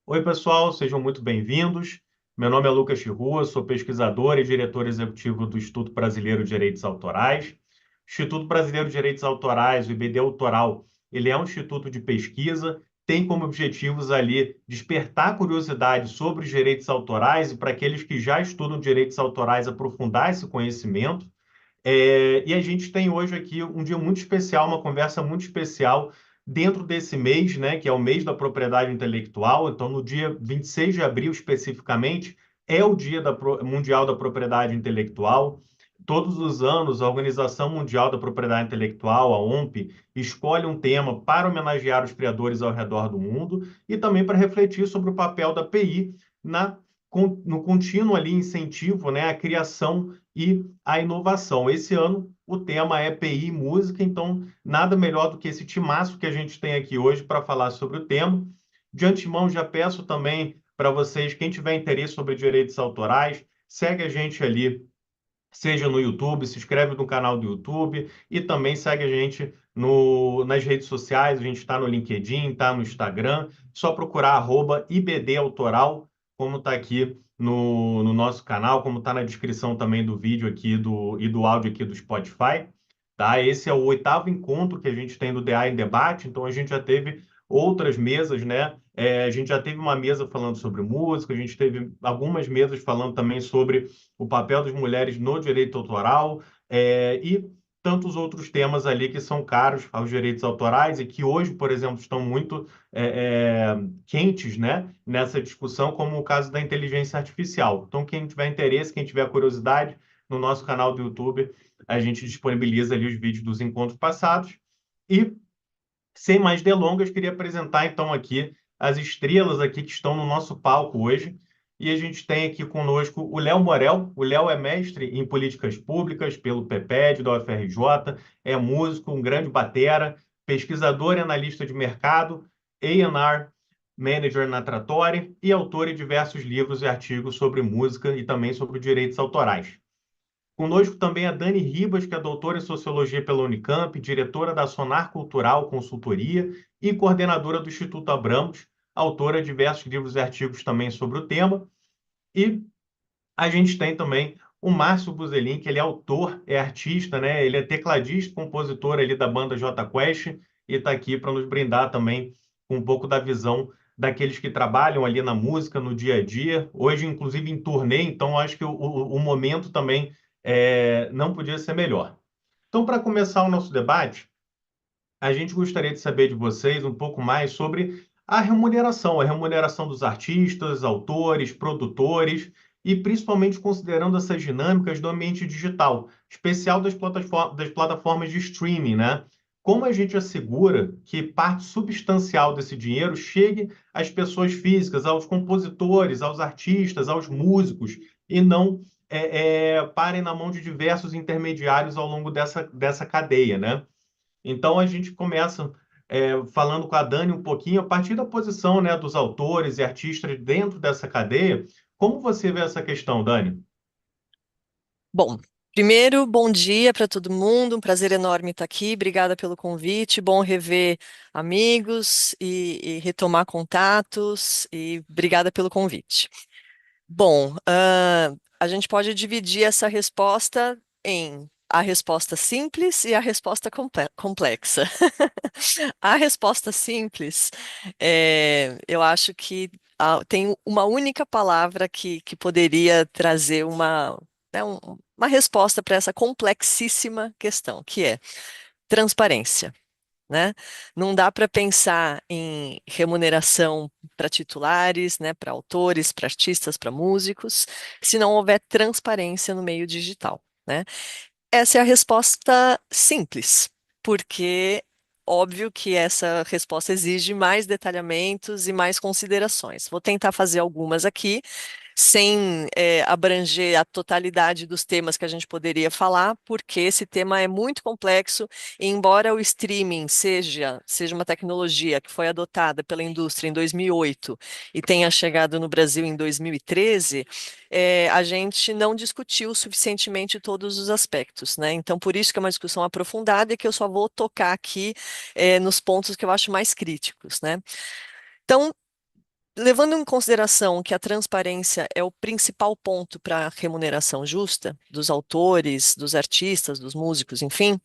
Oi, pessoal, sejam muito bem-vindos. Meu nome é Lucas Chirrua, sou pesquisador e diretor executivo do Instituto Brasileiro de Direitos Autorais. O Instituto Brasileiro de Direitos Autorais, o IBD Autoral, ele é um instituto de pesquisa, tem como objetivos ali despertar curiosidade sobre os direitos autorais e para aqueles que já estudam direitos autorais aprofundar esse conhecimento. E a gente tem hoje aqui um dia muito especial, uma conversa muito especial dentro desse mês, né, que é o mês da propriedade intelectual. Então, no dia 26 de abril, especificamente, é o Dia Mundial da Propriedade Intelectual. Todos os anos, a Organização Mundial da Propriedade Intelectual, a OMP, escolhe um tema para homenagear os criadores ao redor do mundo e também para refletir sobre o papel da PI no contínuo ali incentivo, né, à criação e a inovação. Esse ano, o tema é PI e música, então nada melhor do que esse timaço que a gente tem aqui hoje para falar sobre o tema. De antemão, já peço também para vocês, quem tiver interesse sobre direitos autorais, segue a gente ali, seja no YouTube, se inscreve no canal do YouTube e também segue a gente nas redes sociais. A gente está no LinkedIn, está no Instagram, só procurar @IBD Autoral, como está aqui no nosso canal, como está na descrição também do vídeo aqui e do áudio aqui do Spotify. Tá? Esse é o oitavo encontro que a gente tem do DA em Debate, então a gente já teve outras mesas, né? A gente já teve uma mesa falando sobre música, a gente teve algumas mesas falando também sobre o papel das mulheres no direito autoral, e tantos outros temas ali que são caros aos direitos autorais e que hoje, por exemplo, estão muito quentes, né, nessa discussão, como o caso da inteligência artificial. Então, quem tiver interesse, quem tiver curiosidade, no nosso canal do YouTube, a gente disponibiliza ali os vídeos dos encontros passados. E, sem mais delongas, queria apresentar então aqui as estrelas aqui que estão no nosso palco hoje. E a gente tem aqui conosco o Léo Morel. O Léo é mestre em políticas públicas pelo PEPED da UFRJ, é músico, um grande batera, pesquisador e analista de mercado, A&R Manager na Trattori e autor de diversos livros e artigos sobre música e também sobre direitos autorais. Conosco também a Dani Ribas, que é doutora em Sociologia pela Unicamp, diretora da Sonar Cultural Consultoria e coordenadora do Instituto Abramos, autora de diversos livros e artigos também sobre o tema. E a gente tem também o Márcio Buzelin, que ele é autor, é artista, né? Ele é tecladista, compositor ali da banda Jota Quest e está aqui para nos brindar também com um pouco da visão daqueles que trabalham ali na música, no dia a dia. Hoje, inclusive, em turnê, então acho que o momento também não podia ser melhor. Então, para começar o nosso debate, a gente gostaria de saber de vocês um pouco mais sobre a remuneração dos artistas, autores, produtores, e principalmente considerando essas dinâmicas do ambiente digital, especial das plataformas de streaming, né? Como a gente assegura que parte substancial desse dinheiro chegue às pessoas físicas, aos compositores, aos artistas, aos músicos, e não parem na mão de diversos intermediários ao longo dessa cadeia, né? Então a gente começa falando com a Dani um pouquinho a partir da posição, né, dos autores e artistas dentro dessa cadeia. Como você vê essa questão, Dani? Bom, primeiro, bom dia para todo mundo. Um prazer enorme estar aqui. Obrigada pelo convite. Bom rever amigos e retomar contatos. E obrigada pelo convite. Bom, a gente pode dividir essa resposta em a resposta simples e a resposta complexa. A resposta simples, eu acho que tem uma única palavra que poderia trazer né, uma resposta para essa complexíssima questão, que é transparência. Né? Não dá para pensar em remuneração para titulares, né, para autores, para artistas, para músicos, se não houver transparência no meio digital, né? Essa é a resposta simples, porque óbvio que essa resposta exige mais detalhamentos e mais considerações. Vou tentar fazer algumas aqui sem abranger a totalidade dos temas que a gente poderia falar, porque esse tema é muito complexo, e embora o streaming seja uma tecnologia que foi adotada pela indústria em 2008 e tenha chegado no Brasil em 2013, a gente não discutiu suficientemente todos os aspectos, né? Então, por isso que é uma discussão aprofundada e que eu só vou tocar aqui nos pontos que eu acho mais críticos, né? Então, levando em consideração que a transparência é o principal ponto para a remuneração justa dos autores, dos artistas, dos músicos, enfim,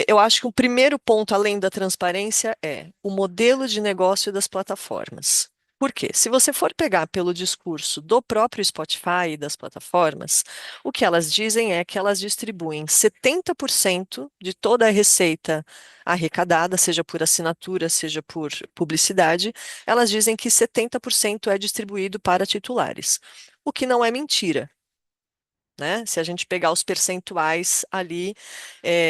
eu acho que o primeiro ponto, além da transparência, é o modelo de negócio das plataformas. Por quê? Se você for pegar pelo discurso do próprio Spotify e das plataformas, o que elas dizem é que elas distribuem 70% de toda a receita arrecadada, seja por assinatura, seja por publicidade, elas dizem que 70% é distribuído para titulares, o que não é mentira, né? Se a gente pegar os percentuais ali,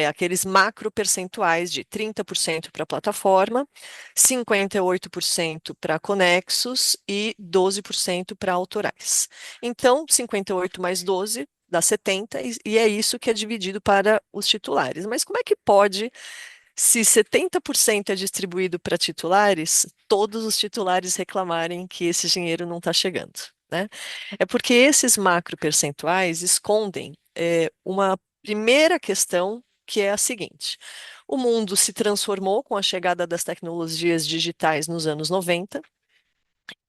aqueles macro percentuais de 30% para a plataforma, 58% para conexos e 12% para autorais. Então, 58 mais 12 dá 70, e é isso que é dividido para os titulares. Mas como é que pode, se 70% é distribuído para titulares, todos os titulares reclamarem que esse dinheiro não está chegando, né? É porque esses macro percentuais escondem uma primeira questão, que é a seguinte: o mundo se transformou com a chegada das tecnologias digitais nos anos 90,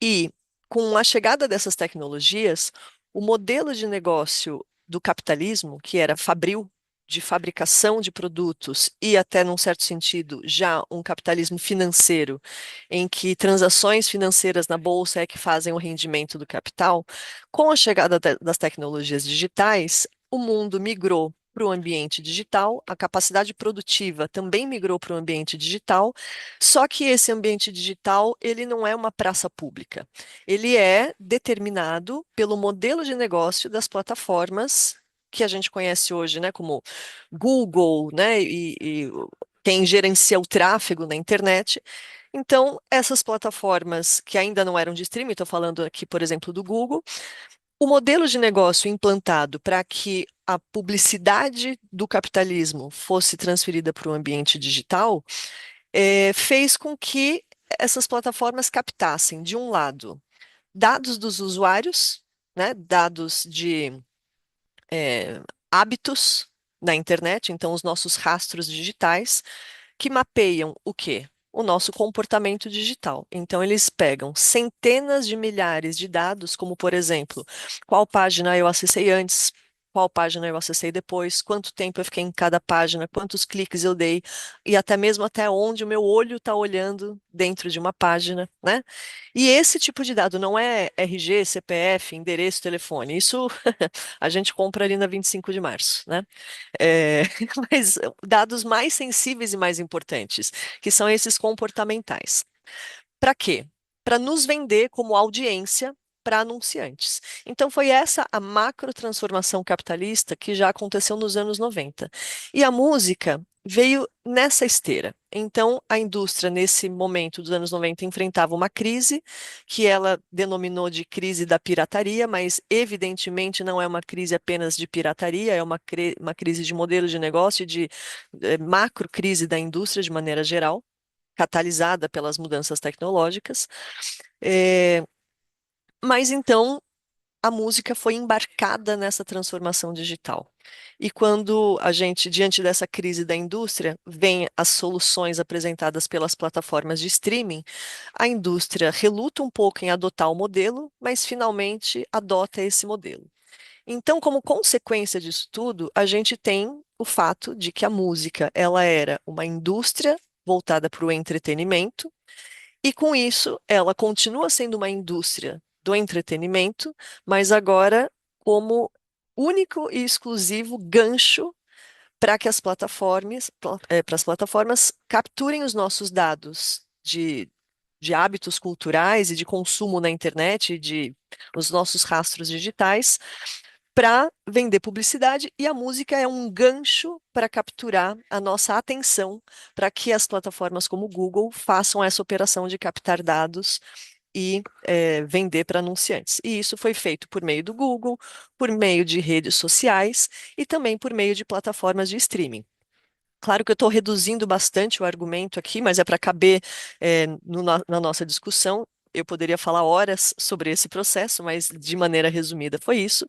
e com a chegada dessas tecnologias, o modelo de negócio do capitalismo, que era fabril, de fabricação de produtos e até, num certo sentido, já um capitalismo financeiro, em que transações financeiras na bolsa é que fazem o rendimento do capital, com a chegada das tecnologias digitais, o mundo migrou para o ambiente digital, a capacidade produtiva também migrou para o ambiente digital, só que esse ambiente digital, ele não é uma praça pública. Ele é determinado pelo modelo de negócio das plataformas que a gente conhece hoje, né, como Google, né, e quem gerencia o tráfego na internet. Então, essas plataformas que ainda não eram de streaming, estou falando aqui, por exemplo, do Google, o modelo de negócio implantado para que a publicidade do capitalismo fosse transferida para o ambiente digital fez com que essas plataformas captassem, de um lado, dados dos usuários, né, dados de hábitos na internet, então os nossos rastros digitais, que mapeiam o quê? O nosso comportamento digital. Então, eles pegam centenas de milhares de dados, como, por exemplo, qual página eu acessei antes, qual página eu acessei depois, quanto tempo eu fiquei em cada página, quantos cliques eu dei, e até mesmo até onde o meu olho está olhando dentro de uma página, né? E esse tipo de dado não é RG, CPF, endereço, telefone. Isso a gente compra ali na 25 de março, né? É, mas dados mais sensíveis e mais importantes, que são esses comportamentais. Para quê? Para nos vender como audiência para anunciantes. Então, foi essa a macro transformação capitalista que já aconteceu nos anos 90. E a música veio nessa esteira. Então, a indústria, nesse momento dos anos 90, enfrentava uma crise que ela denominou de crise da pirataria, mas evidentemente não é uma crise apenas de pirataria, é uma crise de modelo de negócio, de macro crise da indústria de maneira geral, catalisada pelas mudanças tecnológicas. É, mas então a música foi embarcada nessa transformação digital. E quando a gente, diante dessa crise da indústria, vem as soluções apresentadas pelas plataformas de streaming, a indústria reluta um pouco em adotar o modelo, mas finalmente adota esse modelo. Então, como consequência disso tudo, a gente tem o fato de que a música, ela era uma indústria voltada para o entretenimento, e com isso, ela continua sendo uma indústria do entretenimento, mas agora como único e exclusivo gancho para que as para as plataformas capturem os nossos dados de hábitos culturais e de consumo na internet, de os nossos rastros digitais, para vender publicidade, e a música é um gancho para capturar a nossa atenção, para que as plataformas como o Google façam essa operação de captar dados e vender para anunciantes. E isso foi feito por meio do Google, por meio de redes sociais e também por meio de plataformas de streaming. Claro que eu estou reduzindo bastante o argumento aqui, mas é para caber na nossa discussão. eu poderia falar horas sobre esse processo, mas de maneira resumida foi isso.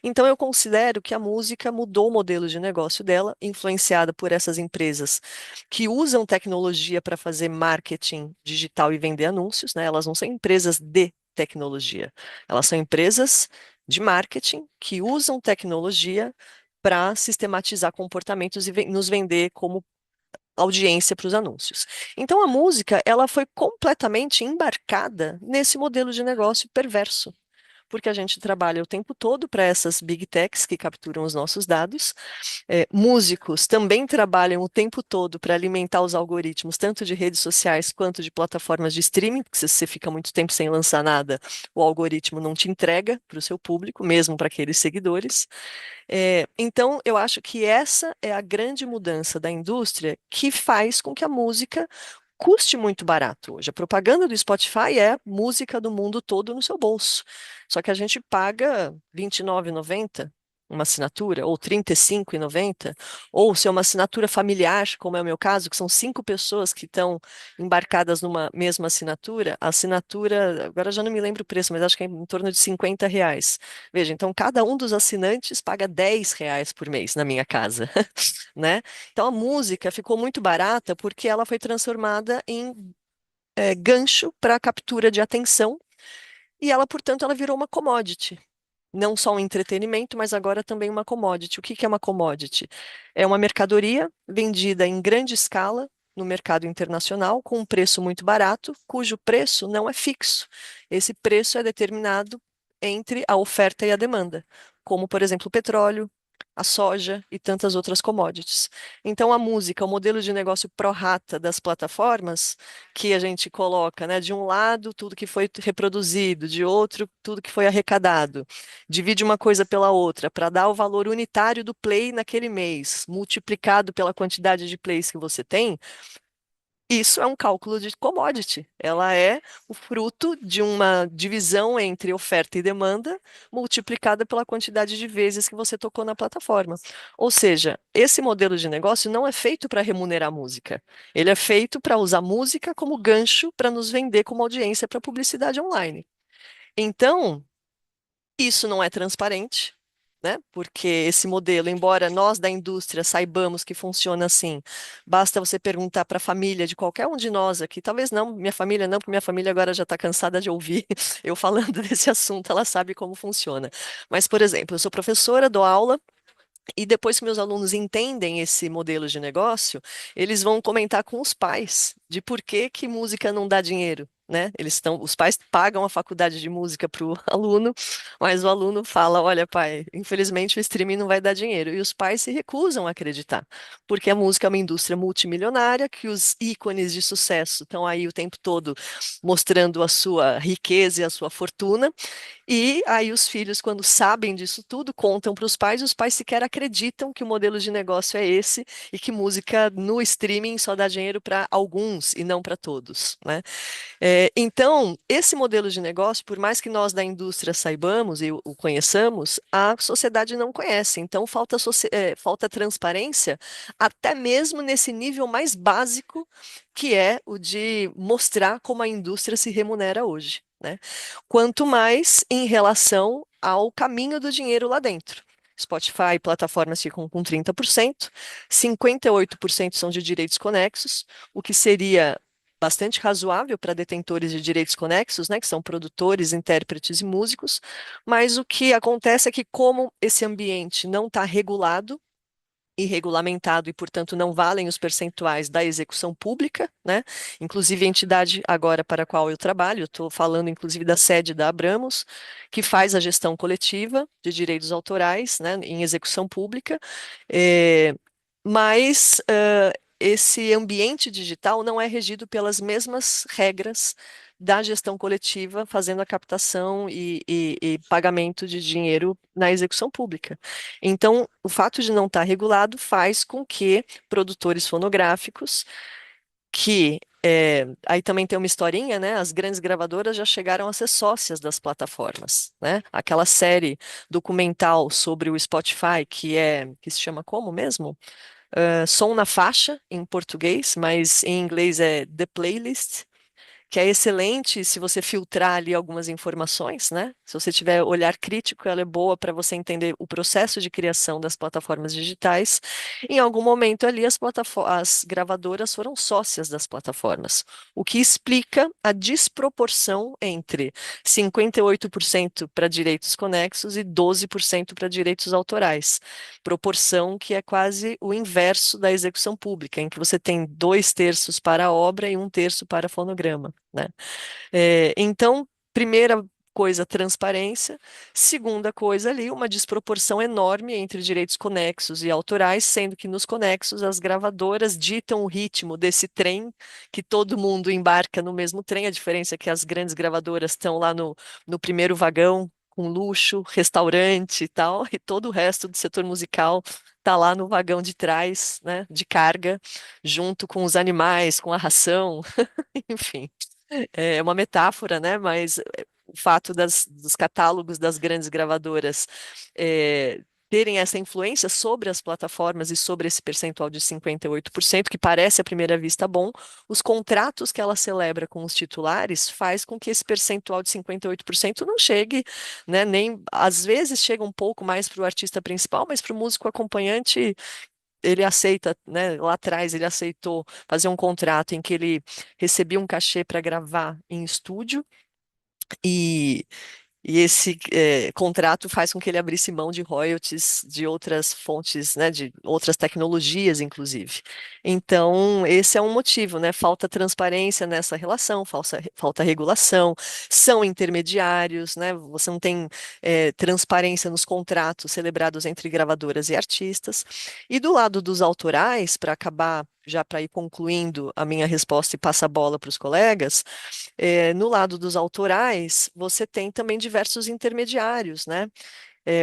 Então, eu considero que a música mudou o modelo de negócio dela, influenciada por essas empresas que usam tecnologia para fazer marketing digital e vender anúncios, né? Elas não são empresas de tecnologia, elas são empresas de marketing que usam tecnologia para sistematizar comportamentos e nos vender como audiência para os anúncios. Então a música, ela foi completamente embarcada nesse modelo de negócio perverso, porque a gente trabalha o tempo todo para essas big techs que capturam os nossos dados. Músicos também trabalham o tempo todo para alimentar os algoritmos, tanto de redes sociais quanto de plataformas de streaming, porque se você fica muito tempo sem lançar nada, o algoritmo não te entrega para o seu público, mesmo para aqueles seguidores. Então, eu acho que essa é a grande mudança da indústria que faz com que a música custe muito barato hoje. A propaganda do Spotify é música do mundo todo no seu bolso. Só que a gente paga R$ 29,90 uma assinatura, ou R$ 35,90, ou se é uma assinatura familiar, como é o meu caso, que são 5 pessoas que estão embarcadas numa mesma assinatura, a assinatura, agora já não me lembro o preço, mas acho que é em torno de R$ 50. Veja, então cada um dos assinantes paga R$ 10 por mês na minha casa, né? Então a música ficou muito barata porque ela foi transformada em gancho para captura de atenção e ela, portanto, ela virou uma commodity. Não só um entretenimento, mas agora também uma commodity. O que que é uma commodity? É uma mercadoria vendida em grande escala no mercado internacional com um preço muito barato, cujo preço não é fixo. Esse preço é determinado entre a oferta e a demanda, como, por exemplo, o petróleo, a soja e tantas outras commodities. Então, a música, o modelo de negócio pro rata das plataformas, que a gente coloca, né, de um lado tudo que foi reproduzido, de outro tudo que foi arrecadado, divide uma coisa pela outra para dar o valor unitário do play naquele mês, multiplicado pela quantidade de plays que você tem. Isso é um cálculo de commodity. Ela é o fruto de uma divisão entre oferta e demanda, multiplicada pela quantidade de vezes que você tocou na plataforma. Ou seja, esse modelo de negócio não é feito para remunerar música. Ele é feito para usar música como gancho para nos vender como audiência para publicidade online. Então, isso não é transparente, né? Porque esse modelo, embora nós da indústria saibamos que funciona assim, basta você perguntar para a família de qualquer um de nós aqui, talvez não, minha família não, porque minha família agora já está cansada de ouvir eu falando desse assunto, ela sabe como funciona. Mas, por exemplo, eu sou professora, dou aula. E depois que meus alunos entendem esse modelo de negócio, eles vão comentar com os pais de por que que música não dá dinheiro, né? Os pais pagam a faculdade de música para o aluno, mas o aluno fala: Olha, pai, infelizmente o streaming não vai dar dinheiro. E os pais se recusam a acreditar, porque a música é uma indústria multimilionária, que os ícones de sucesso estão aí o tempo todo mostrando a sua riqueza e a sua fortuna. E aí os filhos, quando sabem disso tudo, contam para e os pais sequer acreditam que o modelo de negócio é esse e que música no streaming só dá dinheiro para alguns e não para todos, né? Então, esse modelo de negócio, por mais que nós da indústria saibamos e o conheçamos, a sociedade não conhece. Então, falta transparência até mesmo nesse nível mais básico, que é o de mostrar como a indústria se remunera hoje, né? Quanto mais em relação ao caminho do dinheiro lá dentro. Spotify e plataformas ficam com 30%, 58% são de direitos conexos, o que seria bastante razoável para detentores de direitos conexos, né, que são produtores, intérpretes e músicos, mas o que acontece é que, como esse ambiente não está regulado, e regulamentado e, portanto, não valem os percentuais da execução pública, né? Inclusive a entidade agora para a qual eu trabalho, eu estou falando inclusive da sede da Abramos, que faz a gestão coletiva de direitos autorais, né, em execução pública, eh, mas esse ambiente digital não é regido pelas mesmas regras da gestão coletiva, fazendo a captação e pagamento de dinheiro na execução pública. Então, o fato de não estar regulado faz com que produtores fonográficos, que aí também tem uma historinha, né? As grandes gravadoras já chegaram a ser sócias das plataformas, né? Aquela série documental sobre o Spotify, que se chama como mesmo? Som na Faixa, em português, mas em inglês é The Playlist, que é excelente se você filtrar ali algumas informações, né? Se você tiver olhar crítico, ela é boa para você entender o processo de criação das plataformas digitais. Em algum momento ali, as gravadoras foram sócias das plataformas, o que explica a desproporção entre 58% para direitos conexos e 12% para direitos autorais. Proporção que é quase o inverso da execução pública, em que você tem 2/3 para a obra e 1/3 para fonograma, né? Então, primeira coisa, transparência. Segunda coisa ali, uma desproporção enorme entre direitos conexos e autorais, sendo que nos conexos as gravadoras ditam o ritmo desse trem, que todo mundo embarca no mesmo trem. A diferença é que as grandes gravadoras estão lá no primeiro vagão, com luxo, restaurante e tal, e todo o resto do setor musical está lá no vagão de trás, né, de carga, junto com os animais, com a ração, enfim. É uma metáfora, né? Mas o fato dos catálogos das grandes gravadoras terem essa influência sobre as plataformas e sobre esse percentual de 58%, que parece à primeira vista bom, os contratos que ela celebra com os titulares faz com que esse percentual de 58% não chegue, né? Nem às vezes chega um pouco mais para o artista principal, mas para o músico acompanhante ele aceita, né, lá atrás ele aceitou fazer um contrato em que ele recebia um cachê para gravar em estúdio e, e esse contrato faz com que ele abrisse mão de royalties de outras fontes, né, de outras tecnologias, inclusive. Então, esse é um motivo, né? Falta transparência nessa relação, falta regulação, são intermediários, né? Você não tem transparência nos contratos celebrados entre gravadoras e artistas. E do lado dos autorais, para acabar, já para ir concluindo a minha resposta e passar a bola para os colegas, no lado dos autorais, você tem também diversos intermediários, né?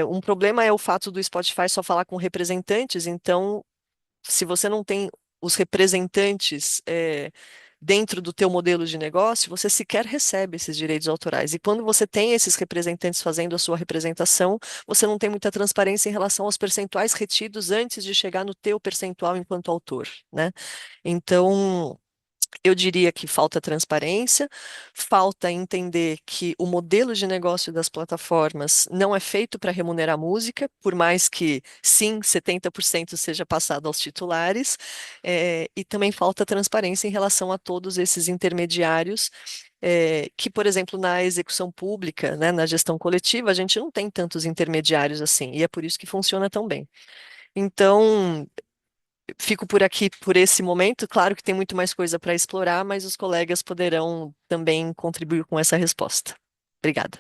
Um problema é o fato do Spotify só falar com representantes, então, se você não tem os representantes dentro do teu modelo de negócio, você sequer recebe esses direitos autorais. E quando você tem esses representantes fazendo a sua representação, você não tem muita transparência em relação aos percentuais retidos antes de chegar no teu percentual enquanto autor, né? Então, eu diria que falta transparência, falta entender que o modelo de negócio das plataformas não é feito para remunerar música, por mais que sim, 70% seja passado aos titulares, e também falta transparência em relação a todos esses intermediários. Que, por exemplo, na execução pública, né, na gestão coletiva, a gente não tem tantos intermediários assim, e é por isso que funciona tão bem. Então, fico por aqui por esse momento. Claro que tem muito mais coisa para explorar, mas os colegas poderão também contribuir com essa resposta. Obrigada.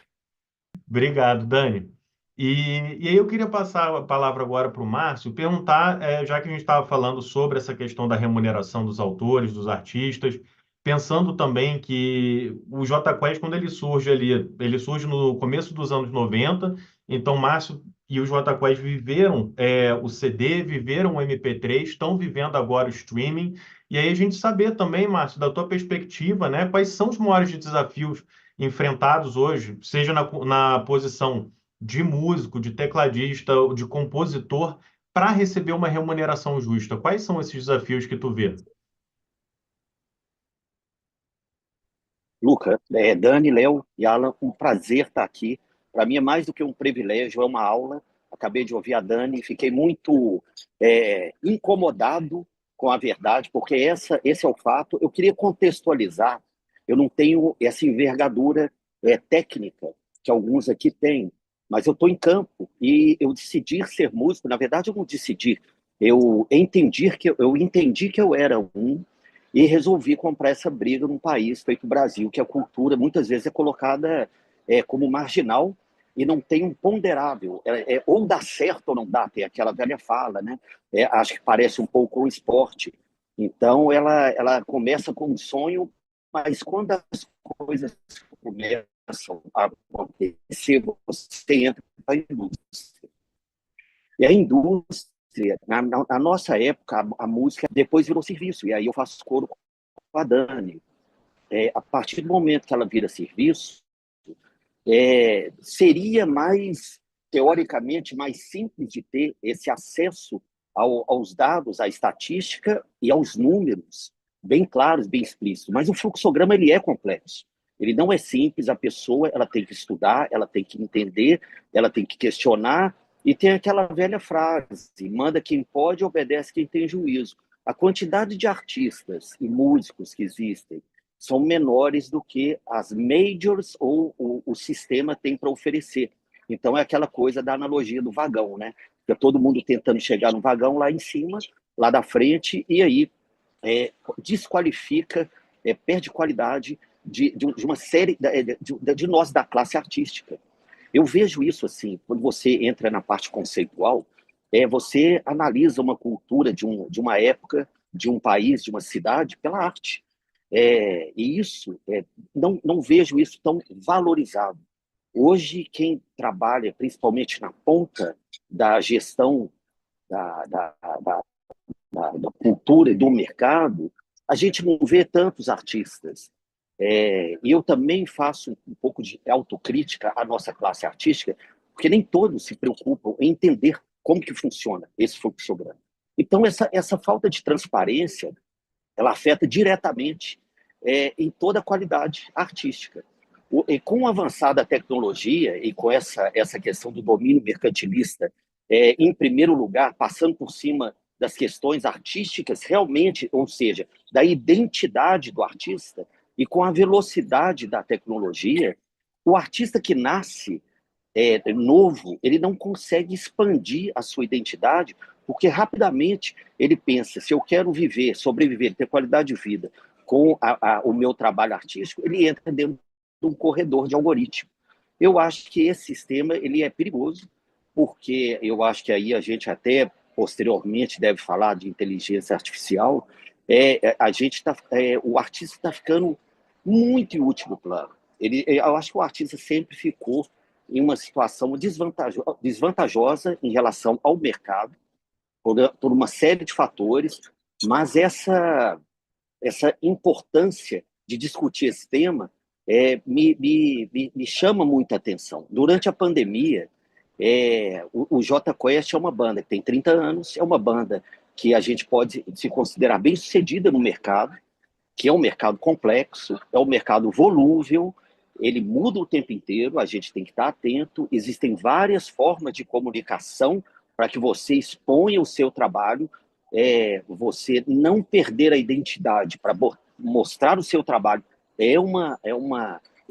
Obrigado, Dani. E aí eu queria passar a palavra agora para o Márcio, perguntar, já que a gente estava falando sobre essa questão da remuneração dos autores, dos artistas, pensando também que o Jota Quest, quando ele surge ali, ele surge no começo dos anos 90, então Márcio e o Jota Quest viveram o CD, viveram o MP3, estão vivendo agora o streaming, e aí a gente saber também, Márcio, da tua perspectiva, né, quais são os maiores desafios enfrentados hoje, seja na posição de músico, de tecladista, de compositor, para receber uma remuneração justa? Quais são esses desafios que tu vê? Luca, Dani, Léo e Alan, um prazer estar aqui. Para mim é mais do que um privilégio, é uma aula. Acabei de ouvir a Dani e fiquei muito incomodado com a verdade, porque esse é o fato. Eu queria contextualizar. Eu não tenho essa envergadura técnica que alguns aqui têm, mas eu estou em campo e eu decidi ser músico. Na verdade, eu não decidi. Eu entendi que eu era um e resolvi comprar essa briga num país feito Brasil, que a cultura muitas vezes é colocada como marginal e não tem um ponderável. Ou dá certo ou não dá, tem aquela velha fala, né? Acho que parece um pouco um esporte. Então, ela começa com um sonho, mas quando as coisas começam a acontecer, você entra na indústria. E a indústria, na nossa época, a música depois virou serviço, e aí eu faço coro com a Dani. A partir do momento que ela vira serviço, seria mais, teoricamente, mais simples de ter esse acesso aos dados, à estatística e aos números bem claros, bem explícitos, mas o fluxograma ele é complexo. Ele não é simples, a pessoa ela tem que estudar, ela tem que entender, ela tem que questionar, e tem aquela velha frase, manda quem pode, obedece quem tem juízo. A quantidade de artistas e músicos que existem são menores do que as majors ou o sistema tem para oferecer. Então é aquela coisa da analogia do vagão, né? Fica todo mundo tentando chegar no vagão lá em cima, lá da frente, e aí desqualifica, perde qualidade de uma série de nós da classe artística. Eu vejo isso assim, quando você entra na parte conceitual, você analisa uma cultura de uma época, de um país, de uma cidade, pela arte. E isso, não vejo isso tão valorizado. Hoje, quem trabalha principalmente na ponta da gestão da cultura e do mercado, a gente não vê tantos artistas. E eu também faço um pouco de autocrítica à nossa classe artística, porque nem todos se preocupam em entender como que funciona esse fluxograma. Então, essa falta de transparência, ela afeta diretamente em toda a qualidade artística. E com a avançada tecnologia e com essa questão do domínio mercantilista, em primeiro lugar, passando por cima das questões artísticas, realmente, ou seja, da identidade do artista, e com a velocidade da tecnologia, o artista que nasce novo, ele não consegue expandir a sua identidade, porque rapidamente ele pensa, se eu quero viver, sobreviver, ter qualidade de vida com o meu trabalho artístico, ele entra dentro de um corredor de algoritmo. Eu acho que esse sistema ele é perigoso, porque eu acho que aí a gente até posteriormente deve falar de inteligência artificial. O artista está ficando muito em último plano. Eu acho que o artista sempre ficou em uma situação desvantajosa em relação ao mercado, por uma série de fatores, mas essa importância de discutir esse tema me chama muita atenção. Durante a pandemia, o Jota Quest é uma banda que tem 30 anos, é uma banda que a gente pode se considerar bem sucedida no mercado, que é um mercado complexo, é um mercado volúvel, ele muda o tempo inteiro, a gente tem que estar atento, existem várias formas de comunicação para que você exponha o seu trabalho, você não perder a identidade para mostrar o seu trabalho é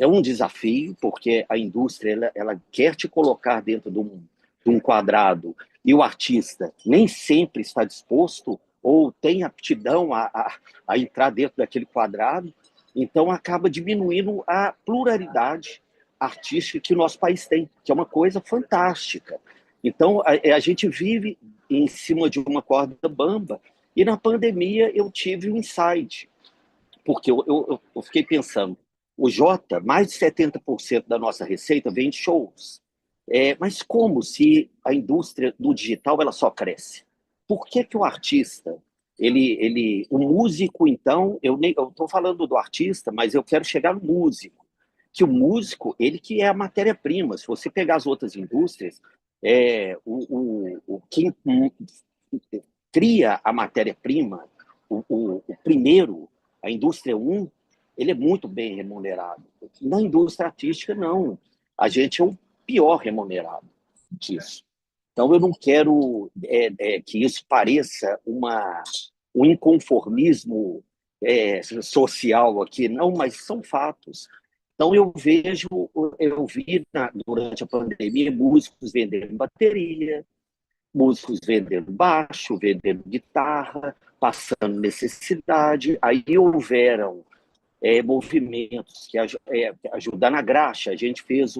um desafio, porque a indústria ela quer te colocar dentro de um quadrado, e o artista nem sempre está disposto ou tem aptidão a entrar dentro daquele quadrado, então acaba diminuindo a pluralidade artística que o nosso país tem, que é uma coisa fantástica. Então, a gente vive em cima de uma corda bamba, e na pandemia eu tive um insight, porque eu fiquei pensando, o Jota, mais de 70% da nossa receita vem de shows. Mas como se a indústria do digital ela só cresce? Por que o artista, o músico, então, eu estou falando do artista, mas eu quero chegar no músico, que o músico, ele que é a matéria-prima. Se você pegar as outras indústrias, quem cria a matéria-prima, o primeiro, a indústria 1, ele é muito bem remunerado. Na indústria artística, não. A gente é o pior remunerado disso. Então, eu não quero que isso pareça um inconformismo social aqui, não, mas são fatos. Então, eu vi durante a pandemia músicos vendendo bateria, músicos vendendo baixo, vendendo guitarra, passando necessidade. Aí houveram movimentos que ajudar na graxa. A gente fez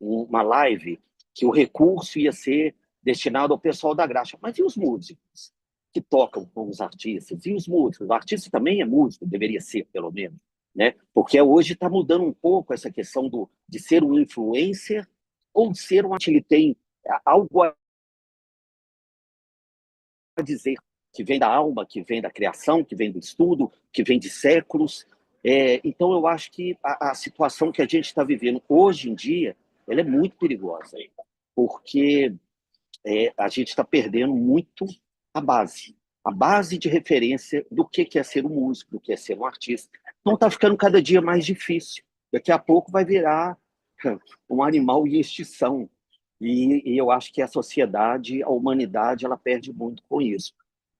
uma live que o recurso ia ser destinado ao pessoal da graxa. Mas e os músicos que tocam com os artistas? E os músicos? O artista também é músico, deveria ser, pelo menos. Né? Porque hoje está mudando um pouco essa questão de ser um influencer ou de ser um artista. Ele tem algo a dizer, que vem da alma, que vem da criação, que vem do estudo, que vem de séculos. Então, eu acho que a situação que a gente está vivendo hoje em dia, ela é muito perigosa, porque a gente está perdendo muito a base. a base de referência do que é ser um músico, do que é ser um artista. Então está ficando cada dia mais difícil. Daqui a pouco vai virar um animal em extinção. E eu acho que a sociedade, a humanidade, ela perde muito com isso.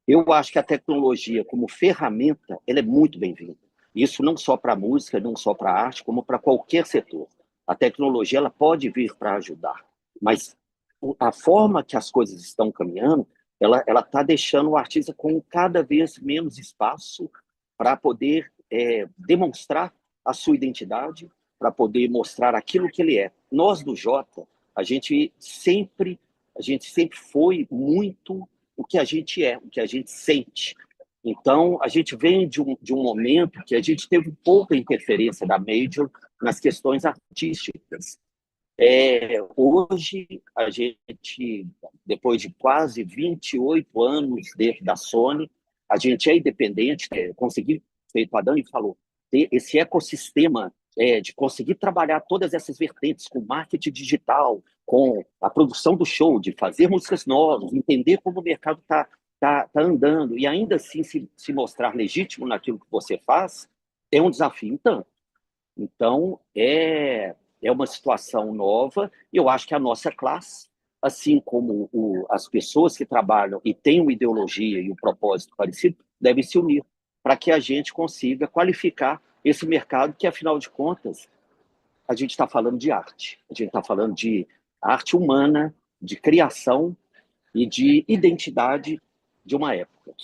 Eu acho que a tecnologia, como ferramenta, ela é muito bem-vinda. Isso não só para a música, não só para a arte, como para qualquer setor. A tecnologia ela pode vir para ajudar, mas a forma que as coisas estão caminhando, ela está deixando o artista com cada vez menos espaço para poder demonstrar a sua identidade, para poder mostrar aquilo que ele é. Nós do Jota, a gente sempre foi muito o que a gente é, o que a gente sente. Então, a gente vem de um momento que a gente teve pouca interferência da Major nas questões artísticas. Hoje, a gente, depois de quase 28 anos dentro da Sony, a gente é independente, conseguir, feito a Dani falou, ter esse ecossistema de conseguir trabalhar todas essas vertentes com marketing digital, com a produção do show, de fazer músicas novas, entender como o mercado está andando e ainda assim se mostrar legítimo naquilo que você faz, é um desafio tanto. Então, é uma situação nova e eu acho que a nossa classe, assim como as pessoas que trabalham e têm uma ideologia e um propósito parecido, devem se unir para que a gente consiga qualificar esse mercado que, afinal de contas, a gente está falando de arte. A gente está falando de arte humana, de criação e de identidade de uma época.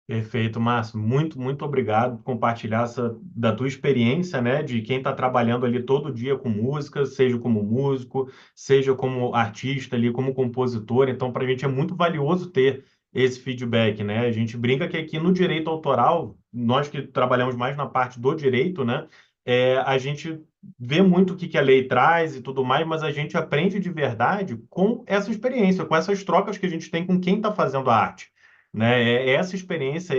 Perfeito, Márcio. Muito, muito obrigado por compartilhar da tua experiência, né, de quem está trabalhando ali todo dia com música, seja como músico, seja como artista ali, como compositor. Então, para a gente é muito valioso ter esse feedback, né? A gente brinca que aqui no direito autoral, nós que trabalhamos mais na parte do direito, né, a gente vê muito o que que a lei traz e tudo mais, mas a gente aprende de verdade com essa experiência, com essas trocas que a gente tem com quem está fazendo a arte, né? Essa experiência,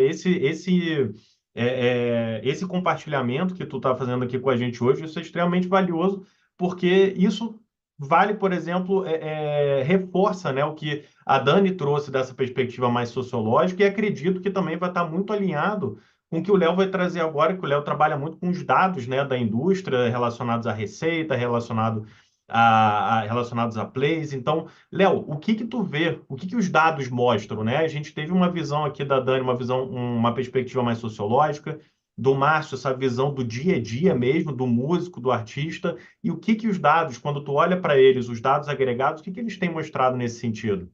esse compartilhamento que tu está fazendo aqui com a gente hoje, isso é extremamente valioso, porque isso vale, por exemplo, reforça, né, o que a Dani trouxe dessa perspectiva mais sociológica, e acredito que também vai estar muito alinhado com o que o Léo vai trazer agora, que o Léo trabalha muito com os dados, né, da indústria relacionados à receita, relacionados a plays. Então, Léo, o que que tu vê? O que que os dados mostram, né? A gente teve uma visão aqui da Dani, uma perspectiva mais sociológica, do Márcio, essa visão do dia a dia mesmo, do músico, do artista, e o que que os dados, quando tu olha para eles, os dados agregados, o que que eles têm mostrado nesse sentido?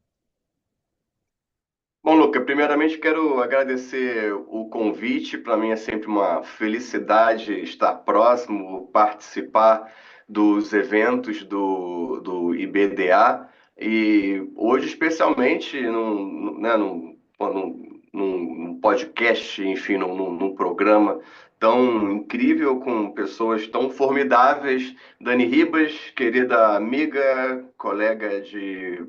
Bom, Luca, primeiramente quero agradecer o convite. Para mim é sempre uma felicidade estar próximo, participar dos eventos do IBDA e hoje especialmente num podcast, enfim, num programa tão incrível com pessoas tão formidáveis. Dani Ribas, querida amiga, colega de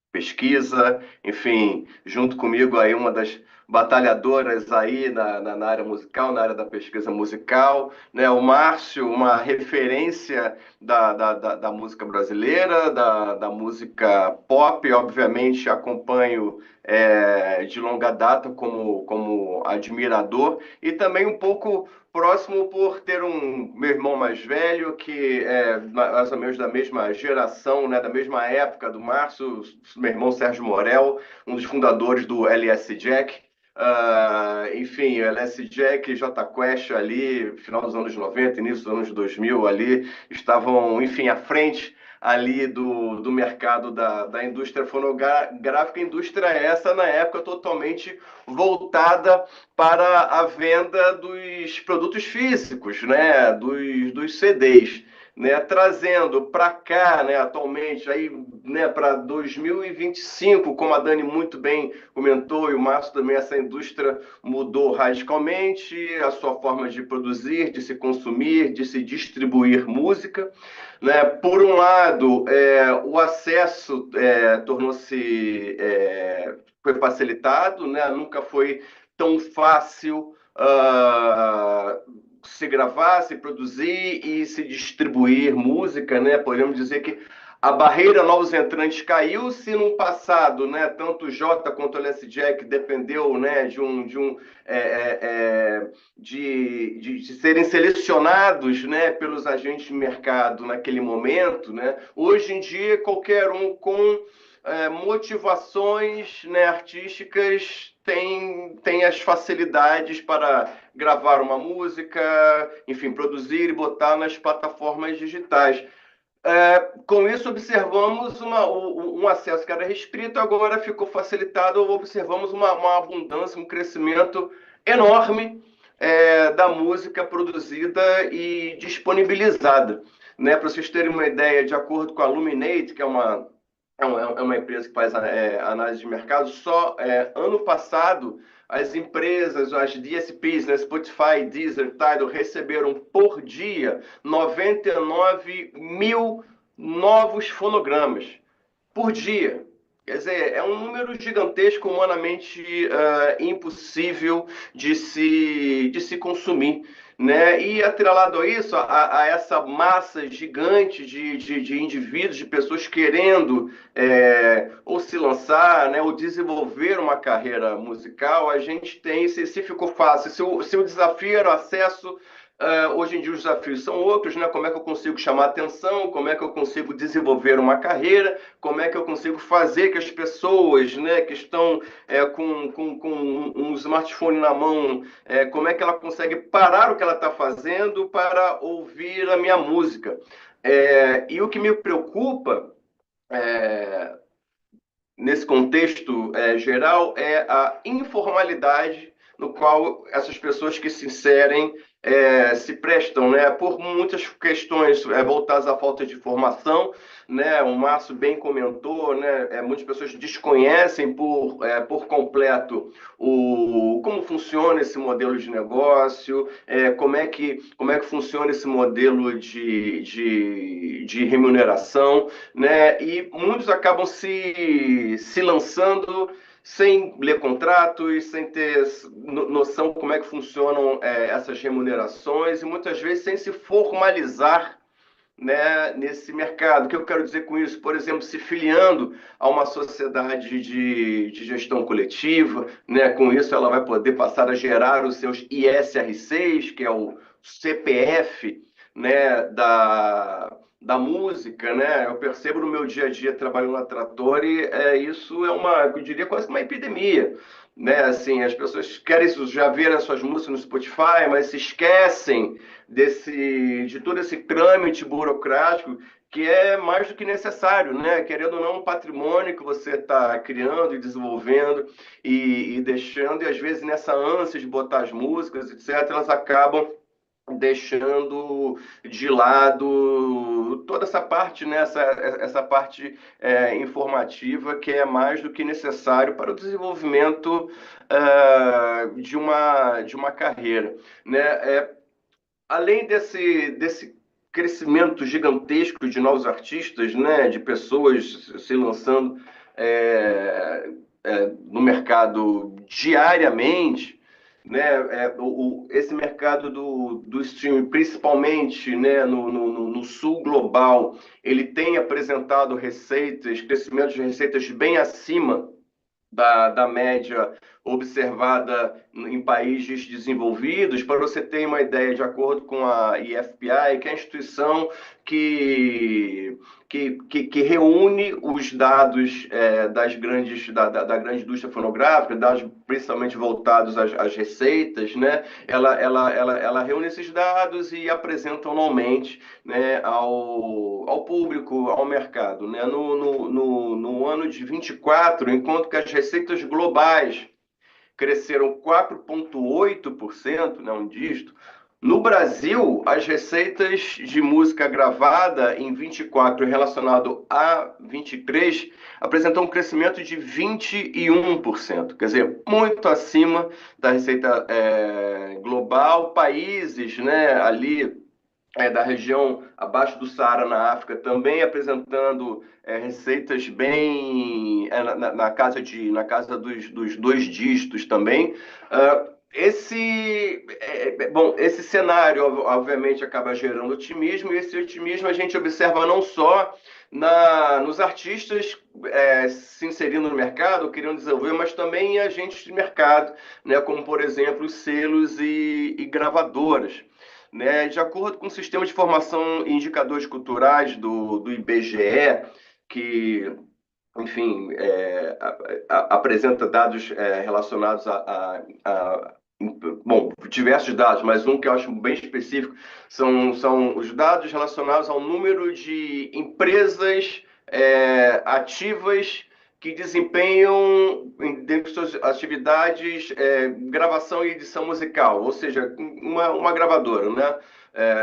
pesquisa, enfim, junto comigo aí uma das batalhadoras aí na área musical, na área da pesquisa musical, né? O Márcio, uma referência da música brasileira, da música pop, obviamente acompanho de longa data como admirador e também um pouco próximo por ter meu irmão mais velho, que é mais ou menos da mesma geração, né, da mesma época do Márcio, meu irmão Sérgio Morel, um dos fundadores do LS Jack. Enfim, LS Jack e J Quest ali, final dos anos 90, início dos anos 2000 ali, estavam, enfim, à frente ali do mercado da indústria fonográfica, indústria essa na época totalmente voltada para a venda dos produtos físicos, né, dos CDs, né, trazendo para cá, né, atualmente aí, né, para 2025, como a Dani muito bem comentou e o Márcio também, essa indústria mudou radicalmente a sua forma de produzir, de se consumir, de se distribuir música, né? Por um lado, o acesso foi facilitado, né? Nunca foi tão fácil se gravar, se produzir e se distribuir música, né? Podemos dizer que a barreira novos entrantes caiu. Se no passado, né, tanto o Jota quanto o LS Jack dependeu, né, de serem selecionados, né, pelos agentes de mercado naquele momento, né, hoje em dia qualquer um com motivações, né, artísticas tem as facilidades para gravar uma música, enfim, produzir e botar nas plataformas digitais. Com isso, observamos um acesso que era restrito, agora ficou facilitado, observamos uma abundância, um crescimento enorme da música produzida e disponibilizada. Né? Para vocês terem uma ideia, de acordo com a Luminate, que é uma empresa que faz análise de mercado, só ano passado as empresas, as DSPs, né, Spotify, Deezer, Tidal, receberam por dia 99 mil novos fonogramas. Por dia. Quer dizer, é um número gigantesco, humanamente impossível de se consumir. Né? E atrelado a isso, a essa massa gigante de indivíduos, de pessoas querendo ou se lançar, né, ou desenvolver uma carreira musical, a gente tem, se ficou fácil, se o desafio era o acesso, hoje em dia os desafios são outros, né? Como é que eu consigo chamar atenção, como é que eu consigo desenvolver uma carreira, como é que eu consigo fazer que as pessoas, né, que estão com um smartphone na mão, como é que ela consegue parar o que ela está fazendo para ouvir a minha música. E o que me preocupa nesse contexto geral é a informalidade no qual essas pessoas que se inserem se prestam, né, por muitas questões voltadas à falta de formação, né, o Márcio bem comentou, né, muitas pessoas desconhecem por completo como funciona esse modelo de negócio, como é que funciona esse modelo de remuneração, né, e muitos acabam se lançando sem ler contratos, sem ter noção como é que funcionam essas remunerações e muitas vezes sem se formalizar, né, nesse mercado. O que eu quero dizer com isso? Por exemplo, se filiando a uma sociedade de gestão coletiva, né, com isso ela vai poder passar a gerar os seus ISR6, que é o CPF, né, da música, né? Eu percebo no meu dia a dia trabalhando na Trattori, isso eu diria quase uma epidemia, né? Assim, as pessoas querem já ver as suas músicas no Spotify, mas se esquecem de todo esse trâmite burocrático que é mais do que necessário, né? Querendo ou não, um patrimônio que você está criando e desenvolvendo e deixando, e às vezes nessa ânsia de botar as músicas, etc., elas acabam deixando de lado toda essa parte, né, essa parte informativa que é mais do que necessário para o desenvolvimento de uma carreira. Né? Além desse crescimento gigantesco de novos artistas, né, de pessoas se lançando no mercado diariamente, né, esse mercado do streaming, principalmente, né, no sul global, ele tem apresentado crescimentos de receitas bem acima da média observada em países desenvolvidos. Para você ter uma ideia, de acordo com a IFPI, que é a instituição que reúne os dados da grande indústria fonográfica, dados principalmente voltados às receitas, né? Ela reúne esses dados e apresenta anualmente, né, ao público, ao mercado. Né? No ano de 24, enquanto que as receitas globais cresceram 4,8%, né, um dígito. No Brasil, as receitas de música gravada em 24 relacionado a 23 apresentam um crescimento de 21%, quer dizer, muito acima da receita global. Países, né, ali da região abaixo do Saara, na África, também apresentando receitas bem na casa dos 2 dígitos também. Esse cenário, obviamente, acaba gerando otimismo, e esse otimismo a gente observa não só nos artistas se inserindo no mercado, querendo desenvolver, mas também em agentes de mercado, né, como, por exemplo, os selos e gravadoras. Né? De acordo com o Sistema de Informação e Indicadores Culturais do IBGE, que, enfim, apresenta dados relacionados bom, diversos dados, mas um que eu acho bem específico são os dados relacionados ao número de empresas ativas que desempenham, dentro de suas atividades, gravação e edição musical, ou seja, uma gravadora, né?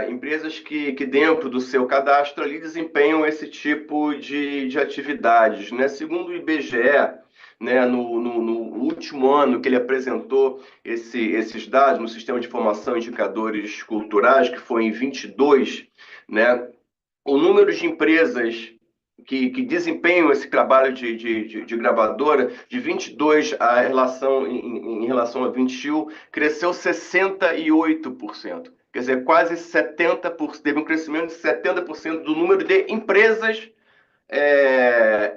Empresas que dentro do seu cadastro ali desempenham esse tipo de atividades, né? Segundo o IBGE, né, no último ano que ele apresentou esses dados no Sistema de Informação e Indicadores Culturais, que foi em 22, né, o número de empresas que desempenham esse trabalho de gravadora, de 22 em relação a 21, cresceu 68%. Quer dizer, quase 70%, teve um crescimento de 70% do número de empresas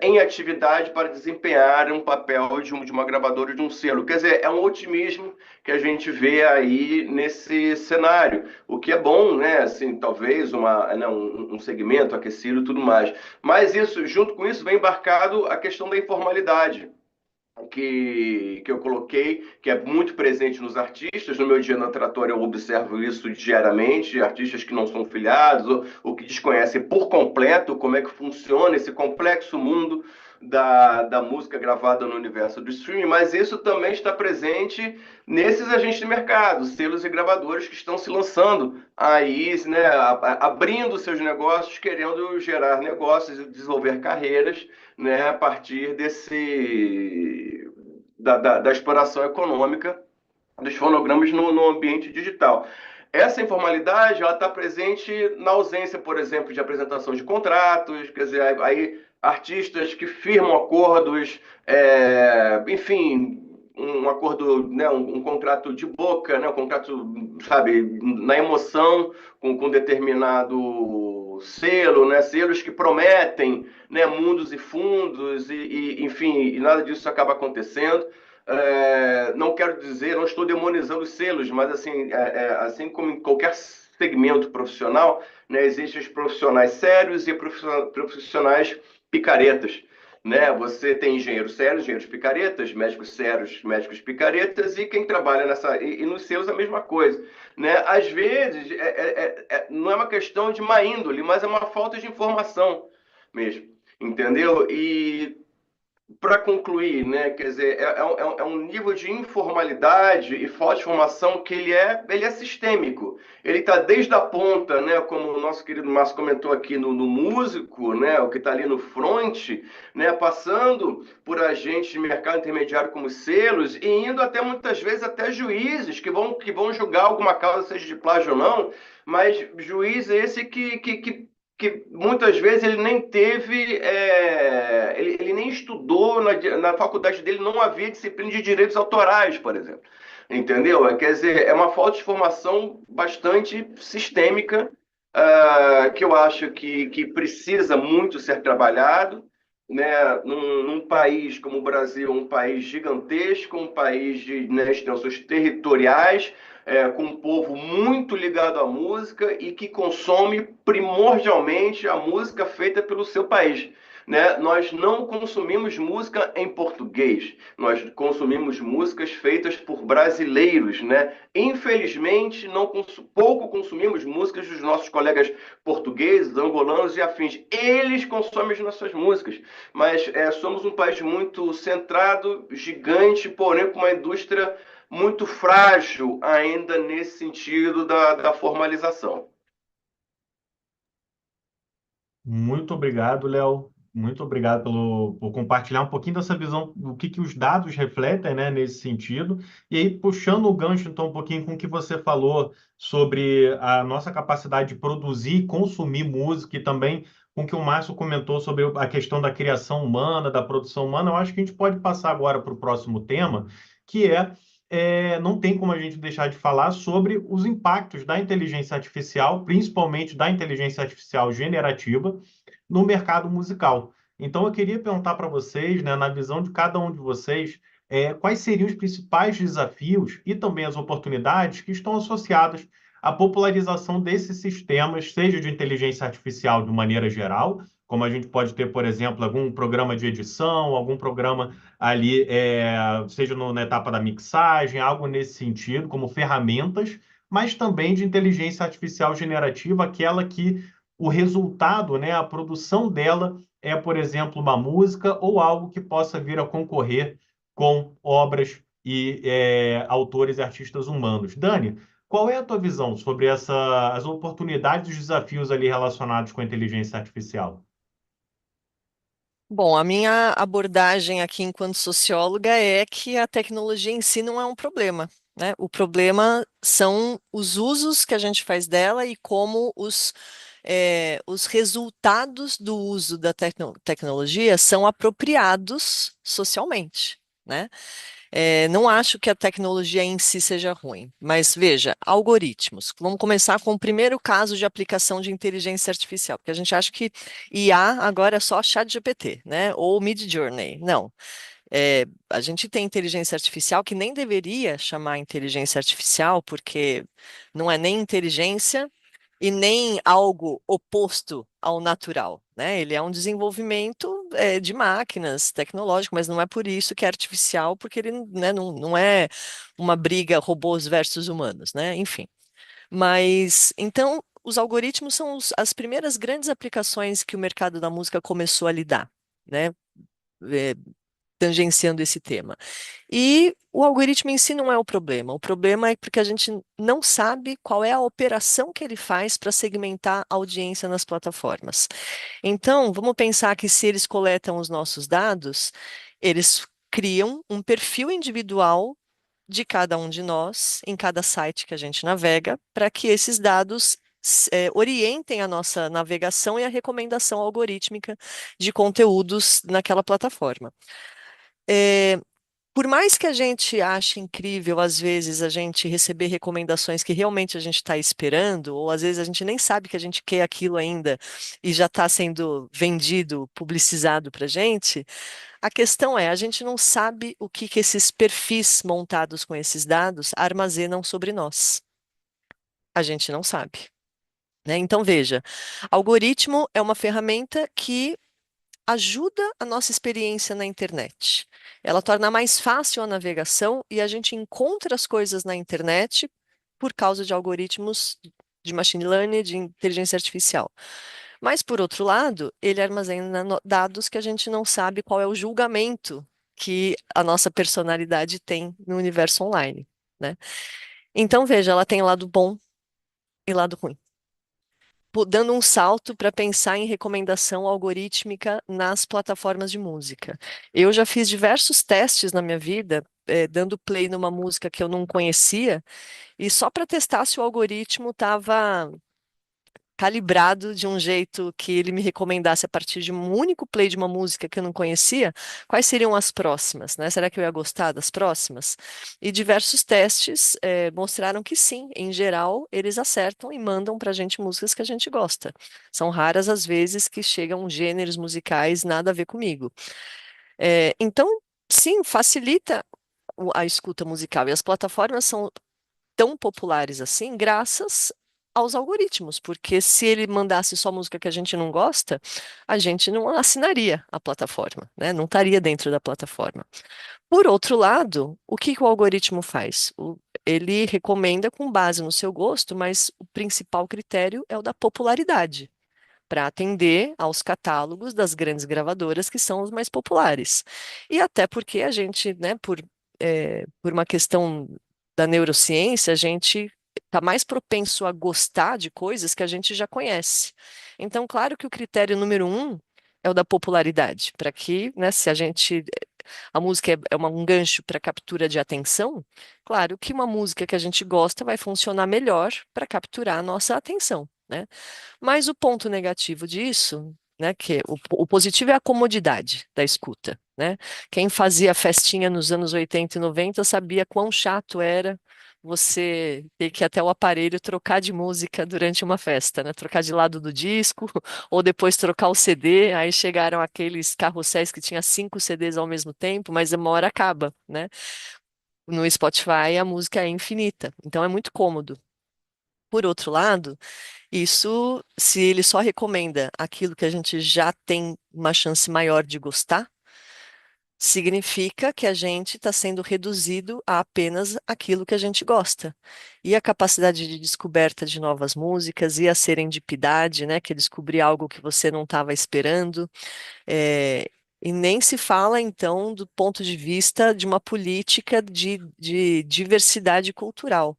em atividade para desempenhar um papel de uma gravadora, de um selo. Quer dizer, é um otimismo que a gente vê aí nesse cenário, o que é bom, né? Assim, talvez um segmento aquecido e tudo mais. Mas junto com isso, vem embarcado a questão da informalidade, que eu coloquei, que é muito presente nos artistas. No meu dia na Tratória eu observo isso diariamente, artistas que não são filiados ou que desconhecem por completo como é que funciona esse complexo mundo da música gravada no universo do streaming, mas isso também está presente nesses agentes de mercado, selos e gravadores que estão se lançando aí, né, abrindo seus negócios, querendo gerar negócios e desenvolver carreiras, né, a partir da exploração econômica dos fonogramas no ambiente digital. Essa informalidade está presente na ausência, por exemplo, de apresentação de contratos, quer dizer, aí artistas que firmam acordos, enfim, um acordo, né, um contrato de boca, né, um contrato, sabe, na emoção, com determinado selo, né, selos que prometem, né, mundos e fundos, enfim, e nada disso acaba acontecendo. Não quero dizer, não estou demonizando os selos, mas assim como em qualquer segmento profissional, né, existem os profissionais sérios e profissionais picaretas. Né? Você tem engenheiros sérios, engenheiros picaretas, médicos sérios, médicos picaretas, e quem trabalha e nos selos a mesma coisa. Né? Às vezes, não é uma questão de má índole, mas é uma falta de informação mesmo, entendeu? E para concluir, né, quer dizer, é um nível de informalidade e falta de informação que ele é sistêmico. Ele está desde a ponta, né, como o nosso querido Márcio comentou aqui no músico, né, o que está ali no front, né, passando por agentes de mercado intermediário como selos e indo até muitas vezes até juízes que vão julgar alguma causa, seja de plágio ou não, mas juiz esse que muitas vezes ele nem teve, ele nem estudou, na faculdade dele não havia disciplina de direitos autorais, por exemplo. Entendeu? Quer dizer, é uma falta de formação bastante sistêmica, que eu acho que precisa muito ser trabalhado, né? Num país como o Brasil, um país gigantesco, um país de, né, extensões territoriais, com um povo muito ligado à música e que consome primordialmente a música feita pelo seu país. Né? Nós não consumimos música em português, nós consumimos músicas feitas por brasileiros. Né? Infelizmente, pouco consumimos músicas dos nossos colegas portugueses, angolanos e afins. Eles consomem as nossas músicas, mas somos um país muito centrado, gigante, porém com uma indústria muito frágil ainda nesse sentido da formalização. Muito obrigado, Léo. Muito obrigado por compartilhar um pouquinho dessa visão do que os dados refletem, né, nesse sentido. E aí, puxando o gancho, então, um pouquinho com o que você falou sobre a nossa capacidade de produzir e consumir música e também com o que o Márcio comentou sobre a questão da criação humana, da produção humana, eu acho que a gente pode passar agora para o próximo tema, que não tem como a gente deixar de falar sobre os impactos da inteligência artificial, principalmente da inteligência artificial generativa, no mercado musical. Então, eu queria perguntar para vocês, né, na visão de cada um de vocês, quais seriam os principais desafios e também as oportunidades que estão associadas à popularização desses sistemas, seja de inteligência artificial de maneira geral, como a gente pode ter, por exemplo, algum programa de edição, algum programa ali, seja na etapa da mixagem, algo nesse sentido, como ferramentas, mas também de inteligência artificial generativa, aquela que o resultado, né, a produção dela é, por exemplo, uma música ou algo que possa vir a concorrer com obras e autores e artistas humanos. Dani, qual é a tua visão sobre as oportunidades e os desafios ali relacionados com a inteligência artificial? Bom, a minha abordagem aqui enquanto socióloga é que a tecnologia em si não é um problema, né? O problema são os usos que a gente faz dela e como os resultados do uso da tecnologia são apropriados socialmente, né? Não acho que a tecnologia em si seja ruim, mas veja, algoritmos. Vamos começar com o primeiro caso de aplicação de inteligência artificial, porque a gente acha que IA agora é só ChatGPT, né? Ou Midjourney. Não. A gente tem inteligência artificial que nem deveria chamar inteligência artificial, porque não é nem inteligência e nem algo oposto ao natural, né? Ele é um desenvolvimento de máquinas tecnológico, mas não é por isso que é artificial, porque ele, né, não é uma briga robôs versus humanos, né? Enfim. Mas então os algoritmos são as primeiras grandes aplicações que o mercado da música começou a lidar, né? É, tangenciando esse tema. E o algoritmo em si não é o problema é porque a gente não sabe qual é a operação que ele faz para segmentar a audiência nas plataformas. Então, vamos pensar que se eles coletam os nossos dados, eles criam um perfil individual de cada um de nós, em cada site que a gente navega, para que esses dados orientem a nossa navegação e a recomendação algorítmica de conteúdos naquela plataforma. É, por mais que a gente ache incrível, às vezes, a gente receber recomendações que realmente a gente está esperando, ou às vezes a gente nem sabe que a gente quer aquilo ainda e já está sendo vendido, publicizado para a gente, a questão é, a gente não sabe o que esses perfis montados com esses dados armazenam sobre nós. A gente não sabe, né? Então, veja, algoritmo é uma ferramenta que ajuda a nossa experiência na internet. Ela torna mais fácil a navegação e a gente encontra as coisas na internet por causa de algoritmos de machine learning, de inteligência artificial. Mas, por outro lado, ele armazena dados que a gente não sabe qual é o julgamento que a nossa personalidade tem no universo online, né? Então, veja, ela tem lado bom e lado ruim, dando um salto para pensar em recomendação algorítmica nas plataformas de música. Eu já fiz diversos testes na minha vida, dando play numa música que eu não conhecia, e só para testar se o algoritmo estava calibrado de um jeito que ele me recomendasse a partir de um único play de uma música que eu não conhecia, quais seriam as próximas, né? Será que eu ia gostar das próximas? E diversos testes mostraram que sim, em geral, eles acertam e mandam para a gente músicas que a gente gosta. São raras as vezes que chegam gêneros musicais nada a ver comigo. Então, sim, facilita a escuta musical. E as plataformas são tão populares assim, graças aos algoritmos, porque se ele mandasse só música que a gente não gosta, a gente não assinaria a plataforma, né? Não estaria dentro da plataforma. Por outro lado, o que que o algoritmo faz? Ele recomenda com base no seu gosto, mas o principal critério é o da popularidade, para atender aos catálogos das grandes gravadoras que são os mais populares. E até porque a gente, né, por uma questão da neurociência, a gente está mais propenso a gostar de coisas que a gente já conhece. Então, claro que o critério número um é o da popularidade, para que, né, se a música é um gancho para captura de atenção, claro que uma música que a gente gosta vai funcionar melhor para capturar a nossa atenção, né? Mas o ponto negativo disso, né, que o positivo é a comodidade da escuta, né? Quem fazia festinha nos anos 80 e 90 sabia quão chato era você ter que até o aparelho trocar de música durante uma festa, né? Trocar de lado do disco, ou depois trocar o CD. Aí chegaram aqueles carrosséis que tinha 5 CDs ao mesmo tempo, mas uma hora acaba, né? No Spotify a música é infinita, então é muito cômodo. Por outro lado, isso, se ele só recomenda aquilo que a gente já tem uma chance maior de gostar, significa que a gente está sendo reduzido a apenas aquilo que a gente gosta. E a capacidade de descoberta de novas músicas e a serendipidade, né, que é descobrir algo que você não estava esperando. E nem se fala, então, do ponto de vista de uma política de diversidade cultural.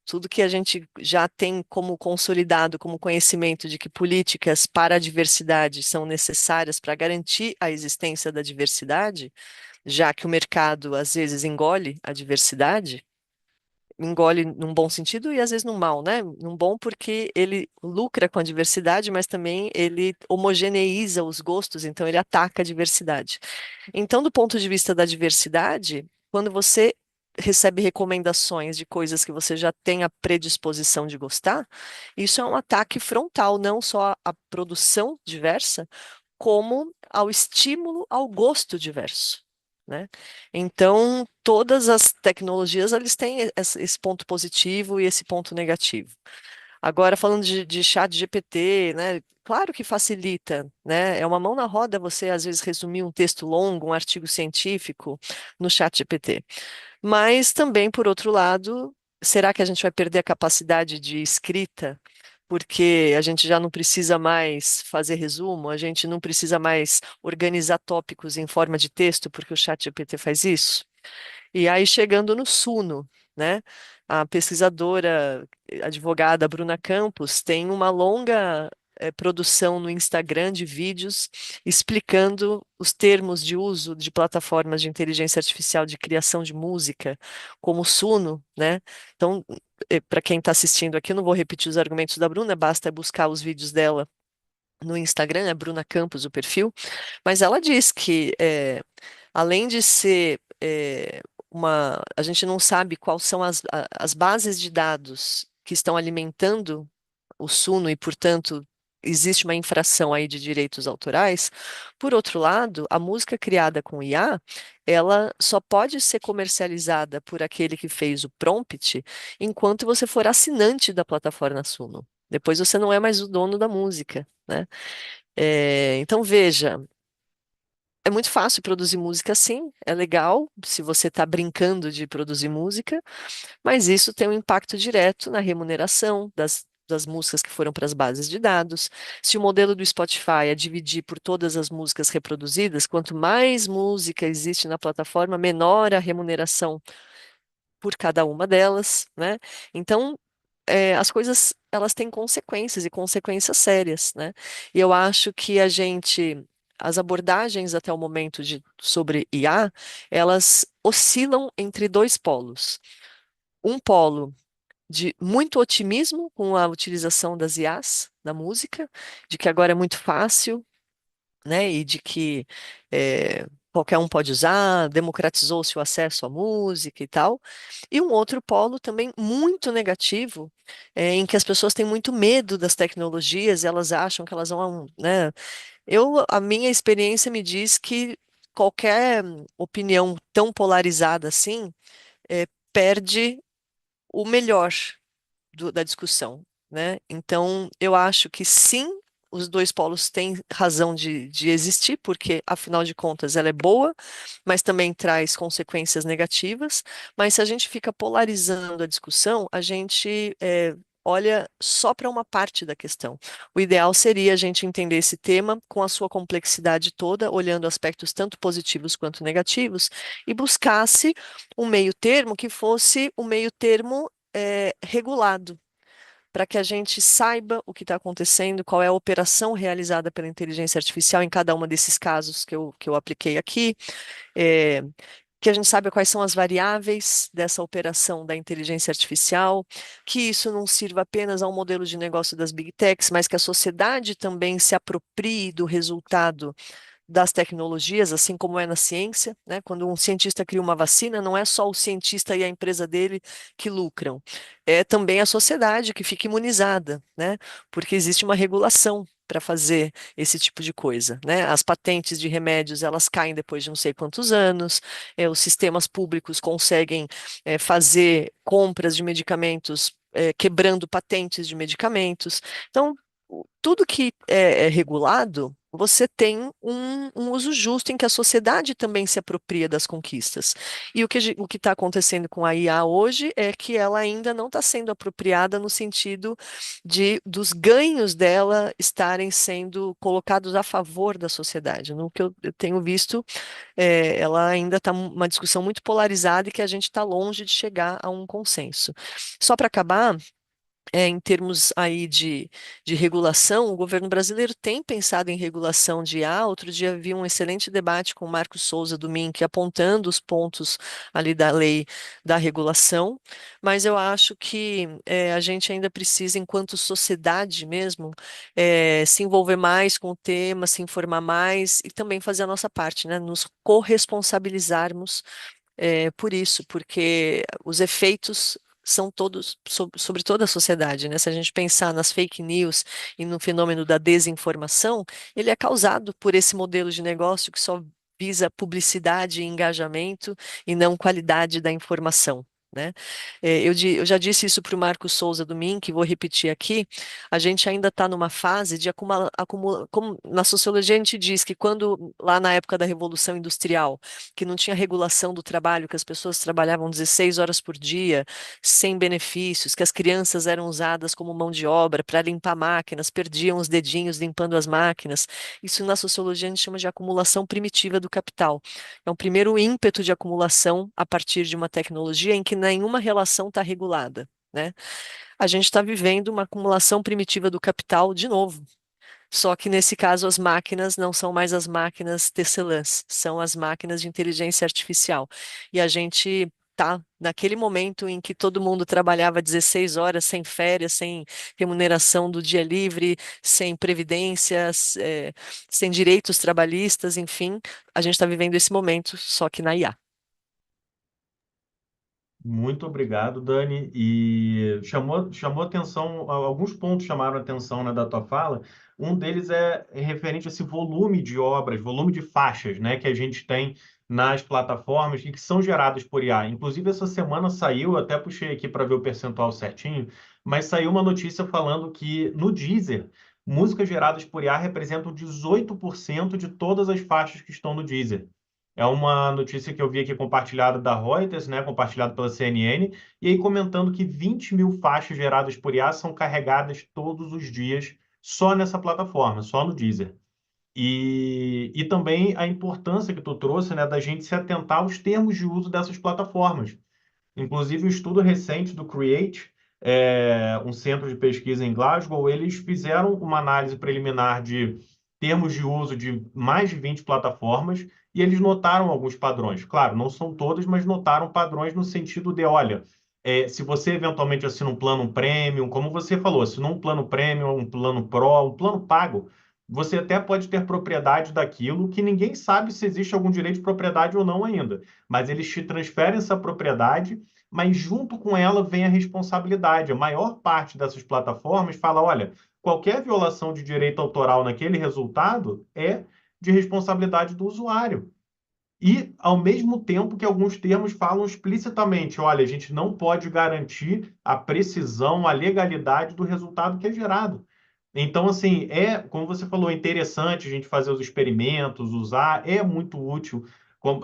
Tudo que a gente já tem como consolidado, como conhecimento de que políticas para a diversidade são necessárias para garantir a existência da diversidade, já que o mercado às vezes engole a diversidade, engole num bom sentido e às vezes num mal, né? Num bom porque ele lucra com a diversidade, mas também ele homogeneiza os gostos, então ele ataca a diversidade. Então, do ponto de vista da diversidade, quando você recebe recomendações de coisas que você já tem a predisposição de gostar, isso é um ataque frontal, não só à produção diversa, como ao estímulo ao gosto diverso, né? Então, todas as tecnologias, eles têm esse ponto positivo e esse ponto negativo. Agora, falando de chat GPT, né? Claro que facilita, né? É uma mão na roda você, às vezes, resumir um texto longo, um artigo científico no chat GPT. Mas também, por outro lado, será que a gente vai perder a capacidade de escrita? Porque a gente já não precisa mais fazer resumo, a gente não precisa mais organizar tópicos em forma de texto, porque o chat GPT faz isso? E aí, chegando no Suno, né? A pesquisadora, advogada Bruna Campos, tem uma longa produção no Instagram de vídeos explicando os termos de uso de plataformas de inteligência artificial de criação de música, como o Suno, né? Então, para quem está assistindo aqui, eu não vou repetir os argumentos da Bruna, basta buscar os vídeos dela no Instagram, é Bruna Campos o perfil, mas ela diz que além de ser a gente não sabe quais são as bases de dados que estão alimentando o Suno e, portanto, existe uma infração aí de direitos autorais. Por outro lado, a música criada com IA, ela só pode ser comercializada por aquele que fez o prompt enquanto você for assinante da plataforma Suno. Depois você não é mais o dono da música, né? Então, veja, é muito fácil produzir música, sim, é legal se você está brincando de produzir música, mas isso tem um impacto direto na remuneração das músicas que foram para as bases de dados. Se o modelo do Spotify é dividir por todas as músicas reproduzidas, quanto mais música existe na plataforma, menor a remuneração por cada uma delas, né? Então, as coisas elas têm consequências e consequências sérias, né? E eu acho que as abordagens até o momento sobre IA, elas oscilam entre dois polos. Um polo de muito otimismo com a utilização das IAs na música, de que agora é muito fácil, né? E de que qualquer um pode usar, democratizou-se o acesso à música e tal. E um outro polo também muito negativo, em que as pessoas têm muito medo das tecnologias, elas acham que elas vão, né? A minha experiência me diz que qualquer opinião tão polarizada assim perde o melhor da discussão, né? Então, eu acho que sim, os dois polos têm razão de existir, porque, afinal de contas, ela é boa, mas também traz consequências negativas. Mas se a gente fica polarizando a discussão, a gente olha só para uma parte da questão. O ideal seria a gente entender esse tema com a sua complexidade toda, olhando aspectos tanto positivos quanto negativos, e buscasse um meio termo que fosse um meio termo regulado, para que a gente saiba o que está acontecendo, qual é a operação realizada pela inteligência artificial em cada uma desses casos que eu apliquei aqui, é, que a gente saiba quais são as variáveis dessa operação da inteligência artificial, que isso não sirva apenas ao modelo de negócio das Big Techs, mas que a sociedade também se aproprie do resultado das tecnologias, assim como é na ciência, né? Quando um cientista cria uma vacina, não é só o cientista e a empresa dele que lucram, é também a sociedade que fica imunizada, né? Porque existe uma regulação para fazer esse tipo de coisa, né? As patentes de remédios, elas caem depois de não sei quantos anos, os sistemas públicos conseguem fazer compras de medicamentos quebrando patentes de medicamentos. Então, tudo que é regulado, você tem um uso justo em que a sociedade também se apropria das conquistas. E o que está acontecendo com a IA hoje é que ela ainda não está sendo apropriada no sentido dos ganhos dela estarem sendo colocados a favor da sociedade. No que eu tenho visto, ela ainda está uma discussão muito polarizada e que a gente está longe de chegar a um consenso. Só para acabar, em termos aí de regulação, o governo brasileiro tem pensado em regulação de IA. Outro dia vi um excelente debate com o Marcos Souza do MINC, apontando os pontos ali da lei da regulação, mas eu acho que a gente ainda precisa, enquanto sociedade mesmo, se envolver mais com o tema, se informar mais e também fazer a nossa parte, né? Nos corresponsabilizarmos por isso, porque os efeitos são todos sobre toda a sociedade, né? Se a gente pensar nas fake news e no fenômeno da desinformação, ele é causado por esse modelo de negócio que só visa publicidade e engajamento e não qualidade da informação. Né? Eu já disse isso para o Marcos Souza do MINC, vou repetir aqui. A gente ainda está numa fase de como na sociologia a gente diz que quando, lá na época da Revolução Industrial, que não tinha regulação do trabalho, que as pessoas trabalhavam 16 horas por dia, sem benefícios, que as crianças eram usadas como mão de obra para limpar máquinas, perdiam os dedinhos limpando as máquinas. Isso na sociologia a gente chama de acumulação primitiva do capital. É um primeiro ímpeto de acumulação a partir de uma tecnologia em que nenhuma relação está regulada, né? A gente está vivendo uma acumulação primitiva do capital de novo. Só que nesse caso as máquinas não são mais as máquinas tecelãs, são as máquinas de inteligência artificial. E a gente está naquele momento em que todo mundo trabalhava 16 horas sem férias, sem remuneração do dia livre, sem previdências, sem direitos trabalhistas, enfim, a gente está vivendo esse momento, só que na IA. Muito obrigado, Dani. E chamou atenção, alguns pontos chamaram atenção, né, da tua fala. Um deles é referente a esse volume de obras, volume de faixas, né, que a gente tem nas plataformas e que são geradas por IA. Inclusive, essa semana saiu, eu até puxei aqui para ver o percentual certinho, mas saiu uma notícia falando que no Deezer, músicas geradas por IA representam 18% de todas as faixas que estão no Deezer. É uma notícia que eu vi aqui compartilhada da Reuters, né, compartilhada pela CNN, e aí comentando que 20 mil faixas geradas por IA são carregadas todos os dias só nessa plataforma, só no Deezer. E também a importância que tu trouxe, né, da gente se atentar aos termos de uso dessas plataformas. Inclusive, um estudo recente do Create, um centro de pesquisa em Glasgow, eles fizeram uma análise preliminar de termos de uso de mais de 20 plataformas e eles notaram alguns padrões. Claro, não são todas, mas notaram padrões no sentido de, olha, se você eventualmente assina um plano premium, como você falou, assinou um plano premium, um plano pro, um plano pago, você até pode ter propriedade daquilo que ninguém sabe se existe algum direito de propriedade ou não ainda, mas eles te transferem essa propriedade, mas junto com ela vem a responsabilidade. A maior parte dessas plataformas fala, olha, qualquer violação de direito autoral naquele resultado é de responsabilidade do usuário. E, ao mesmo tempo que alguns termos falam explicitamente, olha, a gente não pode garantir a precisão, a legalidade do resultado que é gerado. Então, assim, como você falou, é interessante a gente fazer os experimentos, usar, é muito útil como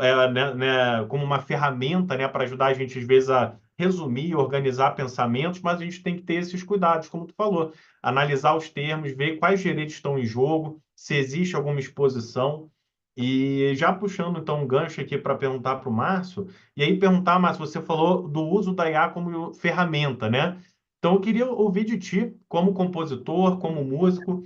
uma ferramenta, né, para ajudar a gente, às vezes, a resumir, organizar pensamentos, mas a gente tem que ter esses cuidados, como tu falou, analisar os termos, ver quais direitos estão em jogo, se existe alguma exposição. E já puxando, então, um gancho aqui para perguntar para o Márcio, e aí perguntar, Márcio, você falou do uso da IA como ferramenta, né? Então, eu queria ouvir de ti, como compositor, como músico,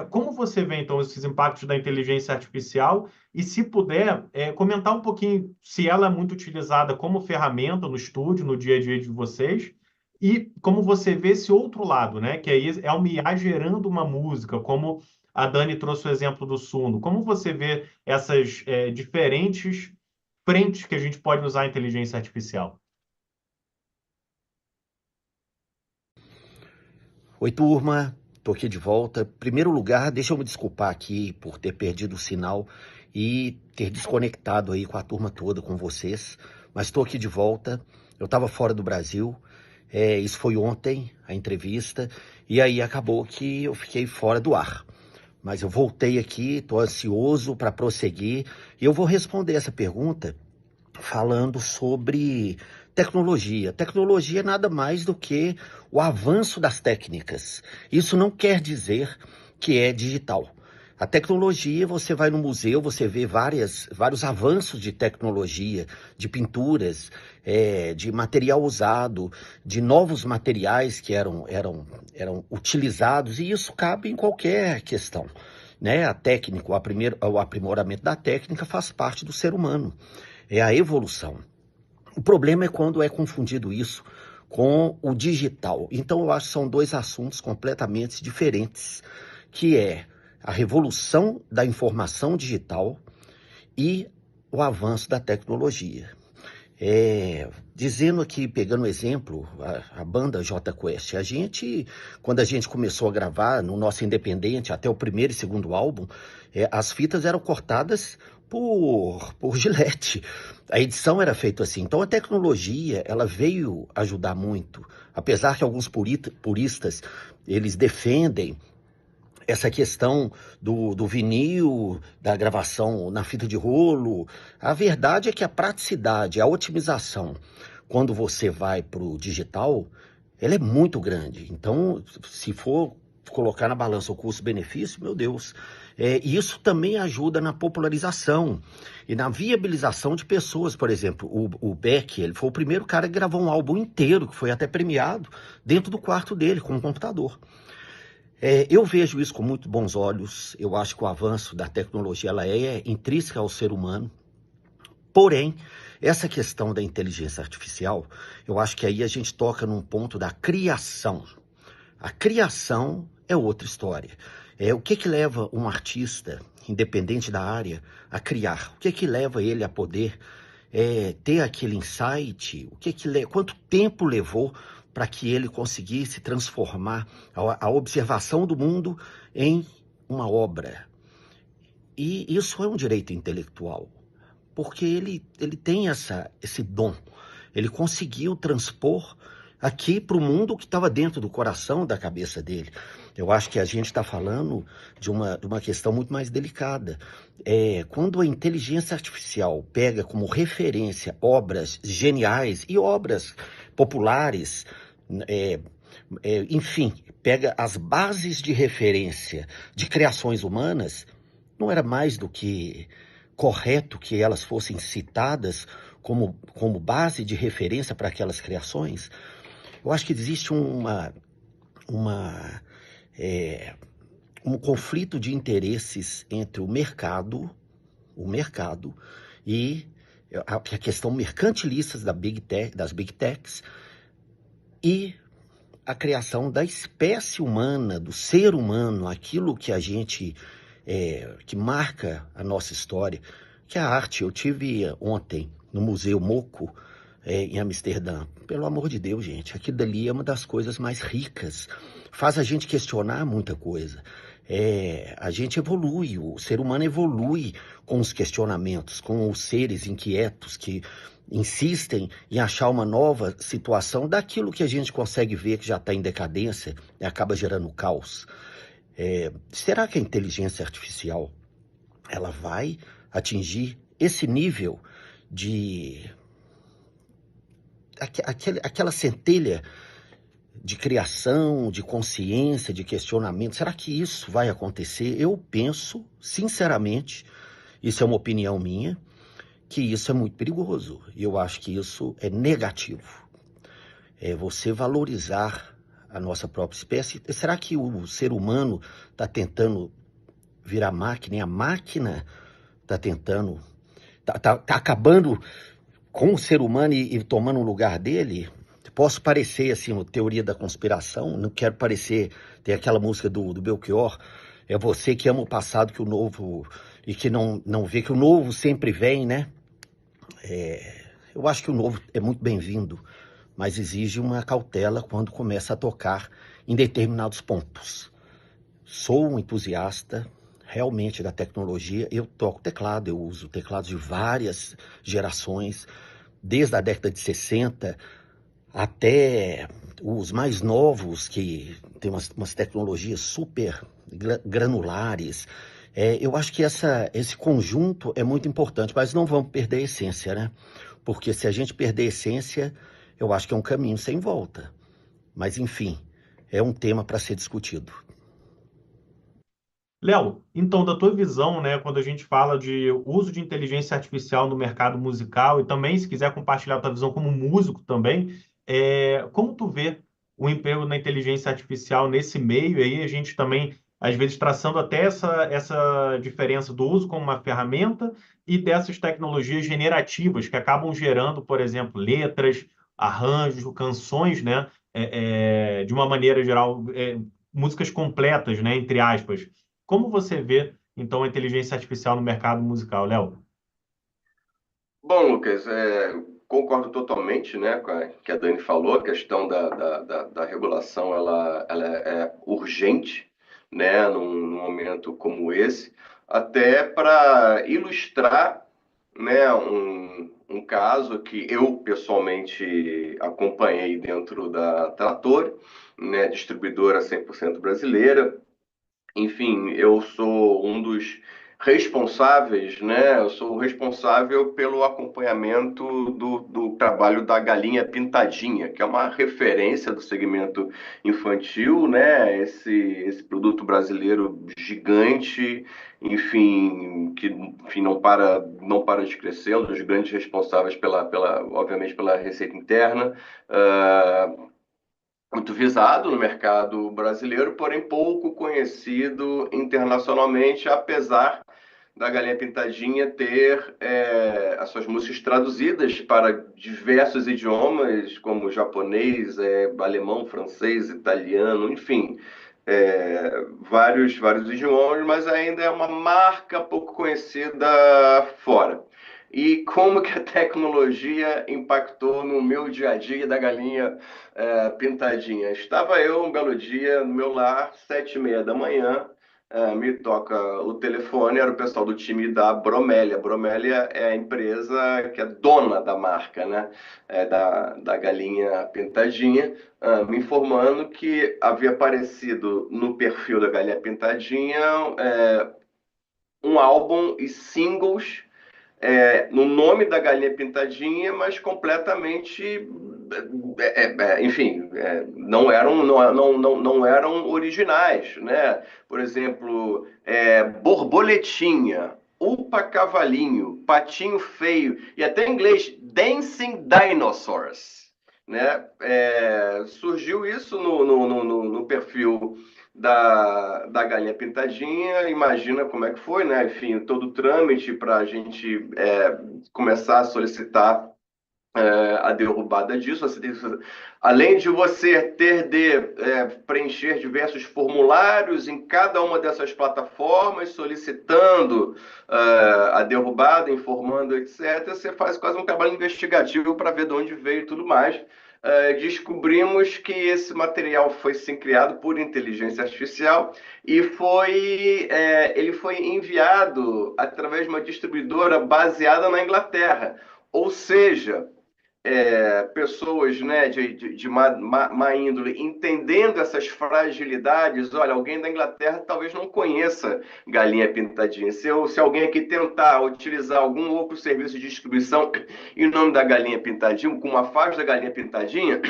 como você vê, então, esses impactos da inteligência artificial e, se puder, comentar um pouquinho se ela é muito utilizada como ferramenta no estúdio, no dia a dia de vocês, e como você vê esse outro lado, né? Que aí é uma IA gerando uma música, como A Dani trouxe o exemplo do Suno. Como você vê essas diferentes frentes que a gente pode usar a inteligência artificial? Oi, turma. Estou aqui de volta. Em primeiro lugar, deixa eu me desculpar aqui por ter perdido o sinal e ter desconectado aí com a turma toda, com vocês. Mas estou aqui de volta. Eu estava fora do Brasil. Isso foi ontem, a entrevista. E aí acabou que eu fiquei fora do ar. Mas eu voltei aqui, estou ansioso para prosseguir. E eu vou responder essa pergunta falando sobre tecnologia. Tecnologia é nada mais do que o avanço das técnicas. Isso não quer dizer que é digital. A tecnologia, você vai no museu, você vê vários avanços de tecnologia, de pinturas, de material usado, de novos materiais que eram utilizados, e isso cabe em qualquer questão, né? A técnica, o aprimoramento da técnica faz parte do ser humano. É a evolução. O problema é quando é confundido isso com o digital. Então, eu acho que são dois assuntos completamente diferentes, que é a revolução da informação digital e o avanço da tecnologia. Dizendo aqui, pegando o exemplo, a banda Jota Quest, quando a gente começou a gravar no nosso independente, até o primeiro e segundo álbum, as fitas eram cortadas por Gillette. A edição era feita assim. Então a tecnologia, ela veio ajudar muito. Apesar que alguns puristas, eles defendem essa questão do vinil, da gravação na fita de rolo. A verdade é que a praticidade, a otimização, quando você vai para o digital, ela é muito grande. Então, se for colocar na balança o custo-benefício, meu Deus. Isso também ajuda na popularização e na viabilização de pessoas. Por exemplo, o Beck, ele foi o primeiro cara que gravou um álbum inteiro, que foi até premiado, dentro do quarto dele, com um computador. Eu vejo isso com muito bons olhos. Eu acho que o avanço da tecnologia ela é intrínseca ao ser humano. Porém, essa questão da inteligência artificial, eu acho que aí a gente toca num ponto da criação. A criação é outra história. O que leva um artista, independente da área, a criar? O que leva ele a poder ter aquele insight? Quanto tempo levou para que ele conseguisse transformar a observação do mundo em uma obra? E isso é um direito intelectual, porque ele tem esse dom. Ele conseguiu transpor aqui para o mundo que estava dentro do coração, da cabeça dele. Eu acho que a gente está falando de uma questão muito mais delicada. Quando a inteligência artificial pega como referência obras geniais e obras populares, enfim, pega as bases de referência de criações humanas, não era mais do que correto que elas fossem citadas como base de referência para aquelas criações? Eu acho que existe um conflito de interesses entre o mercado e a questão mercantilista das Big Techs e a criação da espécie humana, do ser humano, aquilo que que marca a nossa história, que é a arte. Eu tive ontem no Museu Moco, em Amsterdã. Pelo amor de Deus, gente, aquilo dali é uma das coisas mais ricas. Faz a gente questionar muita coisa. A gente evolui, o ser humano evolui com os questionamentos, com os seres inquietos que insistem em achar uma nova situação daquilo que a gente consegue ver que já está em decadência e acaba gerando caos. Será que a inteligência artificial ela vai atingir esse nível de aquela centelha de criação, de consciência, de questionamento? Será que isso vai acontecer? Eu penso, sinceramente, isso é uma opinião minha, que isso é muito perigoso. E eu acho que isso é negativo. Você valorizar a nossa própria espécie. Será que o ser humano está tentando virar máquina e a máquina está tentando, tá acabando com o ser humano e tomando o lugar dele? Posso parecer assim, uma teoria da conspiração, não quero parecer, tem aquela música do Belchior, É você que ama o passado que o novo e que não vê que o novo sempre vem, né? Eu acho que o novo é muito bem-vindo, mas exige uma cautela quando começa a tocar em determinados pontos. Sou um entusiasta realmente da tecnologia. Eu toco teclado, eu uso teclados de várias gerações, desde a década de 60 até os mais novos, que tem umas tecnologias super granulares. Eu acho que esse conjunto é muito importante, mas não vamos perder a essência, né? Porque se a gente perder a essência, eu acho que é um caminho sem volta. Mas, enfim, é um tema para ser discutido. Léo, então, da tua visão, né, quando a gente fala de uso de inteligência artificial no mercado musical e também, se quiser compartilhar a tua visão como músico também, como tu vê o emprego na inteligência artificial nesse meio aí, a gente também, às vezes, traçando até essa diferença do uso como uma ferramenta e dessas tecnologias generativas que acabam gerando, por exemplo, letras, arranjos, canções, né, de uma maneira geral, músicas completas, né, entre aspas. Como você vê, então, a inteligência artificial no mercado musical, Léo? Bom, Lucas, concordo totalmente, né, com a que a Dani falou. A questão da regulação ela é urgente, né, num momento como esse, até para ilustrar, né, um caso que eu pessoalmente acompanhei dentro da Trattori, né, distribuidora 100% brasileira. Enfim, eu sou um dos responsáveis, né? Eu sou o responsável pelo acompanhamento do trabalho da Galinha Pintadinha, que é uma referência do segmento infantil, né? Esse produto brasileiro gigante, enfim, que enfim, não para de crescer, um dos grandes responsáveis obviamente, pela receita interna. Muito visado no mercado brasileiro, porém pouco conhecido internacionalmente, apesar da Galinha Pintadinha ter as suas músicas traduzidas para diversos idiomas, como japonês, alemão, francês, italiano, enfim, vários idiomas, mas ainda é uma marca pouco conhecida fora. E como que a tecnologia impactou no meu dia a dia da Galinha Pintadinha? Estava eu um belo dia no meu lar, 7h30 da manhã, me toca o telefone, era o pessoal do time da Bromélia. Bromélia é a empresa que é dona da marca, né? Da Galinha Pintadinha, me informando que havia aparecido no perfil da Galinha Pintadinha um álbum e singles no nome da Galinha Pintadinha, mas completamente, enfim, não eram originais, né? Por exemplo, Borboletinha, Upa Cavalinho, Patinho Feio, e até em inglês, Dancing Dinosaurs, né? Surgiu isso no perfil da Galinha Pintadinha. Imagina como é que foi, né? Enfim, todo o trâmite para a gente começar a solicitar a derrubada disso. Além de você ter de preencher diversos formulários em cada uma dessas plataformas, solicitando a derrubada, informando, etc., você faz quase um trabalho investigativo para ver de onde veio e tudo mais. Descobrimos que esse material foi sim criado por inteligência artificial e ele foi enviado através de uma distribuidora baseada na Inglaterra. Ou seja, pessoas, né, de má índole, entendendo essas fragilidades. Olha, alguém da Inglaterra talvez não conheça Galinha Pintadinha. Se alguém aqui tentar utilizar algum outro serviço de distribuição em nome da Galinha Pintadinha, com uma faixa da Galinha Pintadinha,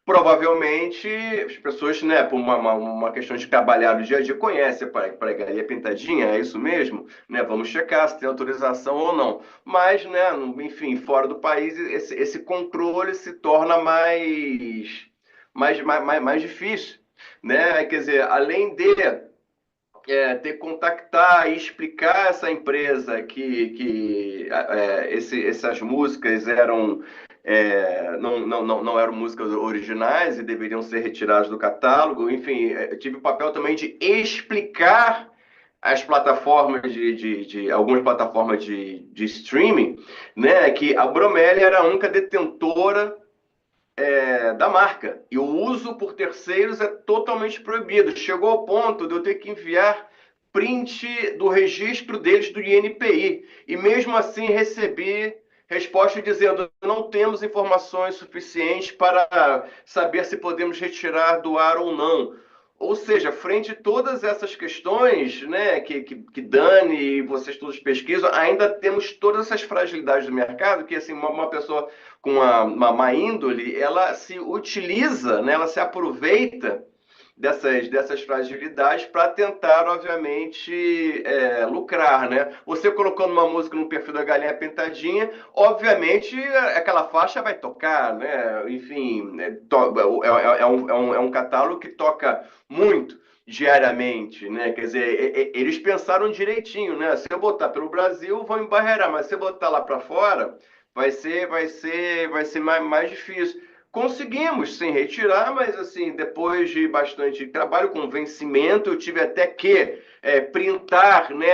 provavelmente as pessoas, né, por uma questão de trabalhar no dia a dia, conhecem para Galinha Pintadinha, é isso mesmo? Né? Vamos checar se tem autorização ou não. Mas, né, enfim, fora do país, esse controle se torna mais difícil, né? Quer dizer, além de ter que contactar e explicar essa empresa que essas músicas não eram músicas originais e deveriam ser retiradas do catálogo. Enfim, tive o papel também de explicar as plataformas algumas plataformas de streaming, né, que a Bromélia era a única detentora da marca. E o uso por terceiros é totalmente proibido. Chegou ao ponto de eu ter que enviar print do registro deles do INPI. E mesmo assim recebi resposta dizendo: não temos informações suficientes para saber se podemos retirar do ar ou não. Ou seja, frente a todas essas questões, né, que Dani e vocês todos pesquisam, ainda temos todas essas fragilidades do mercado, que assim, uma pessoa com uma má índole, ela se utiliza, né, ela se aproveita dessas fragilidades para tentar, obviamente, lucrar, né? Você colocando uma música no perfil da Galinha Pintadinha, obviamente aquela faixa vai tocar, né? Enfim, é um catálogo que toca muito diariamente, né? Quer dizer, eles pensaram direitinho, né? Se eu botar pelo Brasil, vão embarrear, mas se eu botar lá para fora, vai ser mais difícil. Conseguimos, sem retirar, mas assim, depois de bastante trabalho, com vencimento, eu tive até que printar, né,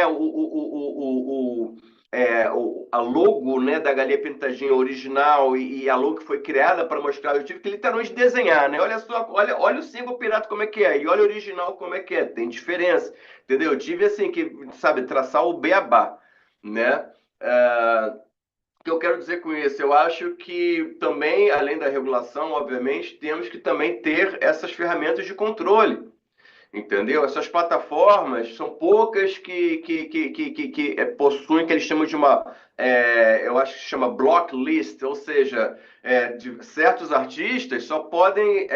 a logo, né, da Galinha Pintadinha original e a logo que foi criada para mostrar. Eu tive que literalmente desenhar, né? Olha só, olha o single pirata como é que é, e olha o original como é que é, tem diferença, entendeu? Eu tive assim que, sabe, traçar o beabá, né? O que eu quero dizer com isso? Eu acho que também, além da regulação, obviamente, temos que também ter essas ferramentas de controle, entendeu? Essas plataformas são poucas que possuem o que eles chamam de eu acho que se chama block list, ou seja, de certos artistas só podem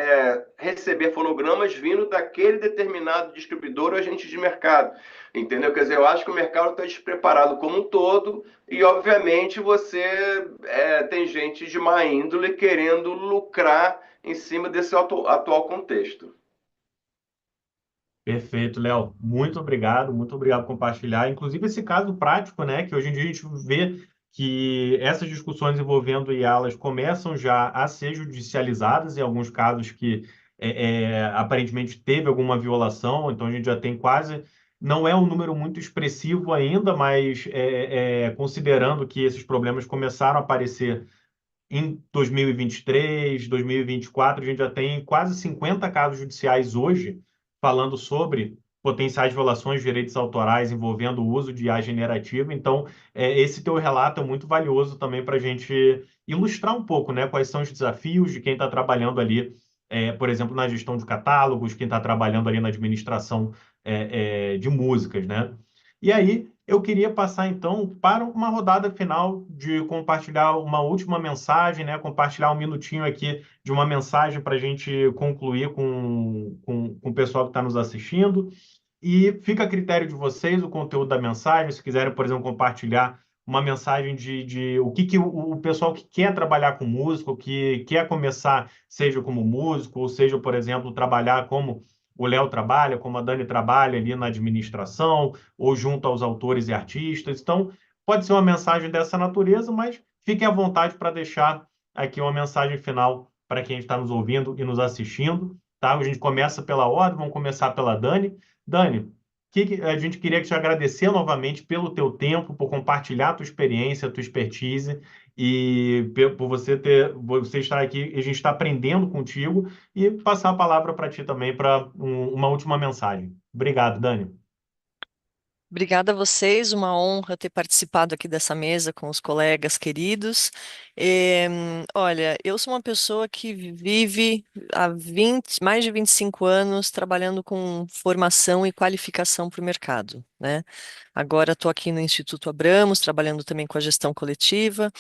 receber fonogramas vindo daquele determinado distribuidor ou agente de mercado, entendeu? Quer dizer, eu acho que o mercado está despreparado como um todo e, obviamente, você tem gente de má índole querendo lucrar em cima desse atual contexto. Perfeito, Léo. Muito obrigado por compartilhar. Inclusive esse caso prático, né, que hoje em dia a gente vê que essas discussões envolvendo IA, elas começam já a ser judicializadas em alguns casos que aparentemente teve alguma violação, então a gente já tem quase, não é um número muito expressivo ainda, mas considerando que esses problemas começaram a aparecer em 2023, 2024, a gente já tem quase 50 casos judiciais hoje falando sobre potenciais violações de direitos autorais envolvendo o uso de IA generativa. Então, esse teu relato é muito valioso também para a gente ilustrar um pouco, né, quais são os desafios de quem está trabalhando ali, por exemplo, na gestão de catálogos, quem está trabalhando ali na administração de músicas, né? E aí, eu queria passar então para uma rodada final de compartilhar uma última mensagem, né? Compartilhar um minutinho aqui de uma mensagem para a gente concluir com o pessoal que está nos assistindo. E fica a critério de vocês o conteúdo da mensagem. Se quiserem, por exemplo, compartilhar uma mensagem de o que o pessoal que quer trabalhar com músico, que quer começar, seja como músico, ou seja, por exemplo, trabalhar como o Léo trabalha, como a Dani trabalha ali na administração, ou junto aos autores e artistas. Então, pode ser uma mensagem dessa natureza, mas fiquem à vontade para deixar aqui uma mensagem final para quem está nos ouvindo e nos assistindo. Tá? A gente começa pela ordem, vamos começar pela Dani. Dani, a gente queria te agradecer novamente pelo teu tempo, por compartilhar a tua experiência, a tua expertise e por você estar aqui, a gente está aprendendo contigo e passar a palavra para ti também para uma última mensagem. Obrigado, Dani. Obrigada a vocês, uma honra ter participado aqui dessa mesa com os colegas queridos. Olha, eu sou uma pessoa que vive há mais de 25 anos trabalhando com formação e qualificação para o mercado, né? Agora estou aqui no Instituto Abramos, trabalhando também com a gestão coletiva.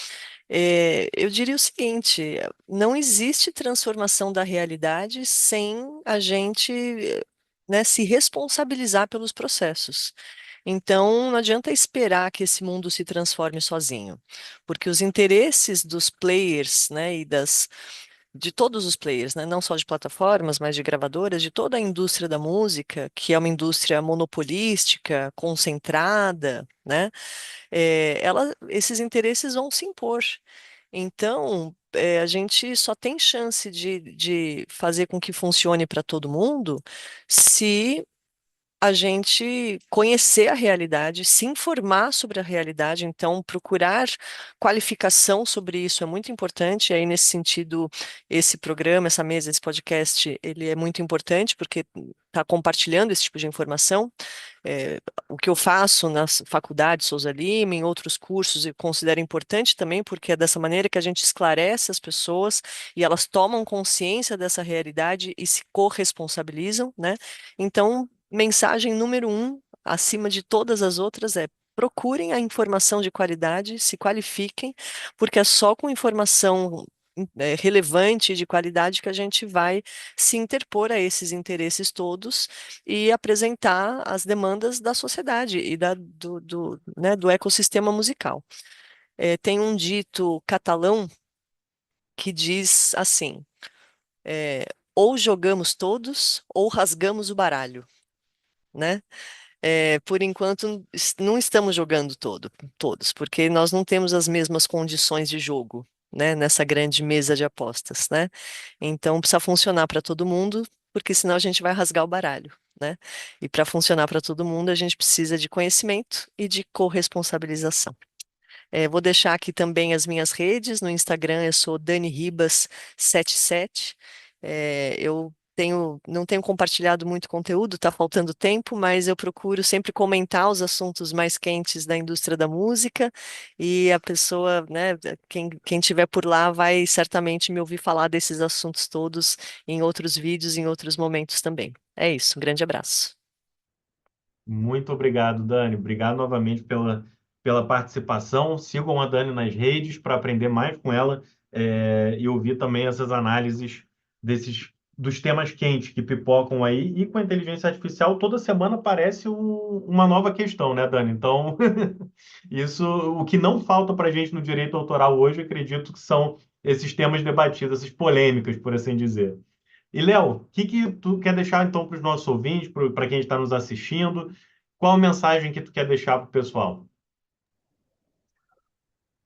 Eu diria o seguinte: não existe transformação da realidade sem a gente, né, se responsabilizar pelos processos. Então, não adianta esperar que esse mundo se transforme sozinho, porque os interesses dos players, né, de todos os players, né, não só de plataformas, mas de gravadoras, de toda a indústria da música, que é uma indústria monopolística, concentrada, né, esses interesses vão se impor. Então, a gente só tem chance de fazer com que funcione para todo mundo se a gente conhecer a realidade, se informar sobre a realidade, então procurar qualificação sobre isso é muito importante. Aí, nesse sentido, esse programa, essa mesa, esse podcast, ele é muito importante porque está compartilhando esse tipo de informação. É, o que eu faço na faculdade Souza Lima, em outros cursos, eu considero importante também, porque é dessa maneira que a gente esclarece as pessoas e elas tomam consciência dessa realidade e se corresponsabilizam, né? Então, mensagem número um, acima de todas as outras, é procurem a informação de qualidade, se qualifiquem, porque é só com informação relevante e de qualidade que a gente vai se interpor a esses interesses todos e apresentar as demandas da sociedade e né, do ecossistema musical. Tem um dito catalão que diz assim: é, ou jogamos todos ou rasgamos o baralho, né? Por enquanto, não estamos jogando todos, porque nós não temos as mesmas condições de jogo, né, nessa grande mesa de apostas, né? Então, precisa funcionar para todo mundo, porque senão a gente vai rasgar o baralho, né? E para funcionar para todo mundo, a gente precisa de conhecimento e de corresponsabilização. Vou deixar aqui também as minhas redes. No Instagram, eu sou Dani Ribas77. Eu não tenho compartilhado muito conteúdo, está faltando tempo, mas eu procuro sempre comentar os assuntos mais quentes da indústria da música e a pessoa, né, quem tiver por lá vai certamente me ouvir falar desses assuntos todos em outros vídeos, em outros momentos também. É isso, um grande abraço. Muito obrigado, Dani. Obrigado novamente pela participação. Sigam a Dani nas redes para aprender mais com ela, e ouvir também essas análises dos temas quentes que pipocam aí. E com a inteligência artificial, toda semana aparece uma nova questão, né, Dani? Então, isso, o que não falta para a gente no direito autoral hoje, acredito que são esses temas debatidos, essas polêmicas, por assim dizer. E, Léo, o que tu quer deixar então para os nossos ouvintes, para quem está nos assistindo? Qual a mensagem que tu quer deixar para o pessoal?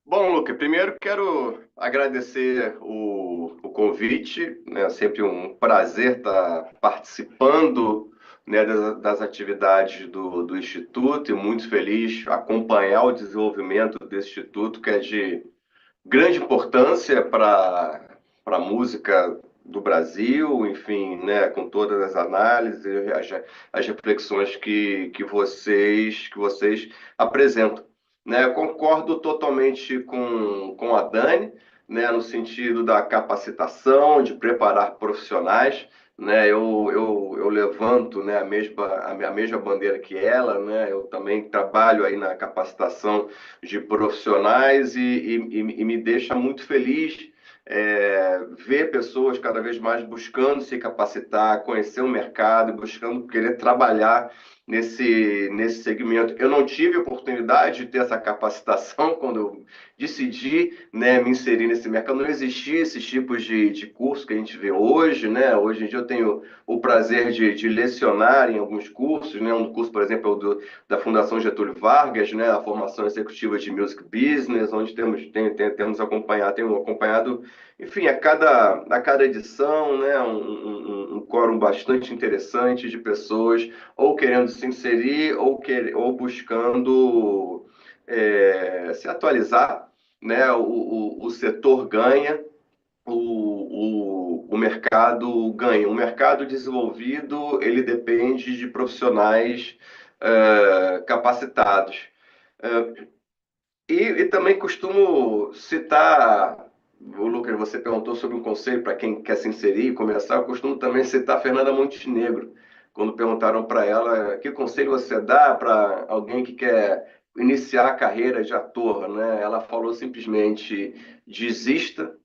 Bom, Luca, primeiro quero agradecer o convite, né? Sempre um prazer estar participando, né, das atividades do Instituto e muito feliz acompanhar o desenvolvimento desse Instituto, que é de grande importância para a música do Brasil, enfim, né, com todas as análises, as reflexões que vocês apresentam. Né? Eu concordo totalmente com a Dani, né, no sentido da capacitação, de preparar profissionais. Né, eu levanto, né, a mesma bandeira que ela, né, eu também trabalho aí na capacitação de profissionais e me deixa muito feliz ver pessoas cada vez mais buscando se capacitar, conhecer o mercado, buscando querer trabalhar nesse segmento. Eu não tive oportunidade de ter essa capacitação quando eu decidi, né, me inserir nesse mercado. Não existia esses tipos de curso que a gente vê hoje, né? Hoje em dia eu tenho o prazer de lecionar em alguns cursos, né? Um curso, por exemplo, é o da Fundação Getúlio Vargas, né? A formação executiva de Music Business, onde temos acompanhado, enfim, a cada edição, né? Um quórum bastante interessante de pessoas ou querendo se inserir ou buscando se atualizar, né? O setor ganha, o mercado ganha. O mercado desenvolvido, ele depende de profissionais capacitados. E também costumo citar, o Lucas, você perguntou sobre um conselho para quem quer se inserir e começar, eu costumo também citar Fernanda Montenegro, quando perguntaram para ela que conselho você dá para alguém que quer iniciar a carreira de ator, né? Ela falou simplesmente: desista,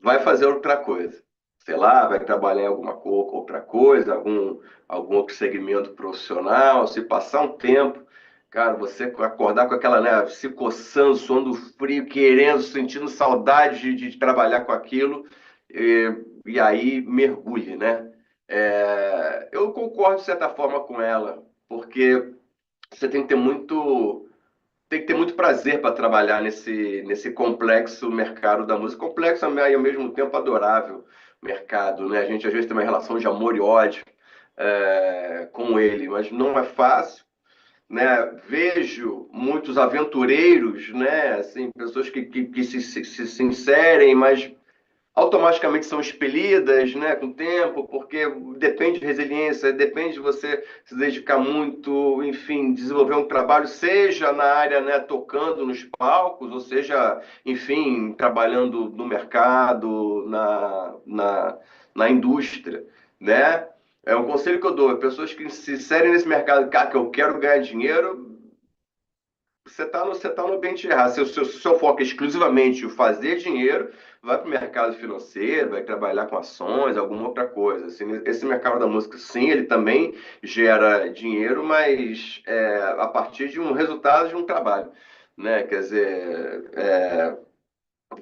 vai fazer outra coisa. Sei lá, vai trabalhar em outra coisa, algum outro segmento profissional. Se passar um tempo, cara, você acordar com aquela, né, se coçando, suando frio, querendo, sentindo saudade de trabalhar com aquilo, e aí mergulhe, né? Eu concordo de certa forma com ela, porque você tem que ter muito prazer para trabalhar nesse complexo mercado da música, complexo e ao mesmo tempo adorável mercado, né? A gente às vezes tem uma relação de amor e ódio, com ele, mas não é fácil, né? Vejo muitos aventureiros, né? Assim, pessoas que se inserem, mas automaticamente são expelidas, né, com o tempo, porque depende de resiliência, depende de você se dedicar muito, enfim, desenvolver um trabalho, seja na área, né, tocando nos palcos, ou seja, enfim, trabalhando no mercado, na indústria, né? É um conselho que eu dou, pessoas que se inserem nesse mercado, cara, que eu quero ganhar dinheiro, você tá no ambiente errado. Se o seu foco é exclusivamente o fazer dinheiro, vai para o mercado financeiro, vai trabalhar com ações, alguma outra coisa. Assim, esse mercado da música, sim, ele também gera dinheiro, mas a partir de um resultado de um trabalho, né? Quer dizer,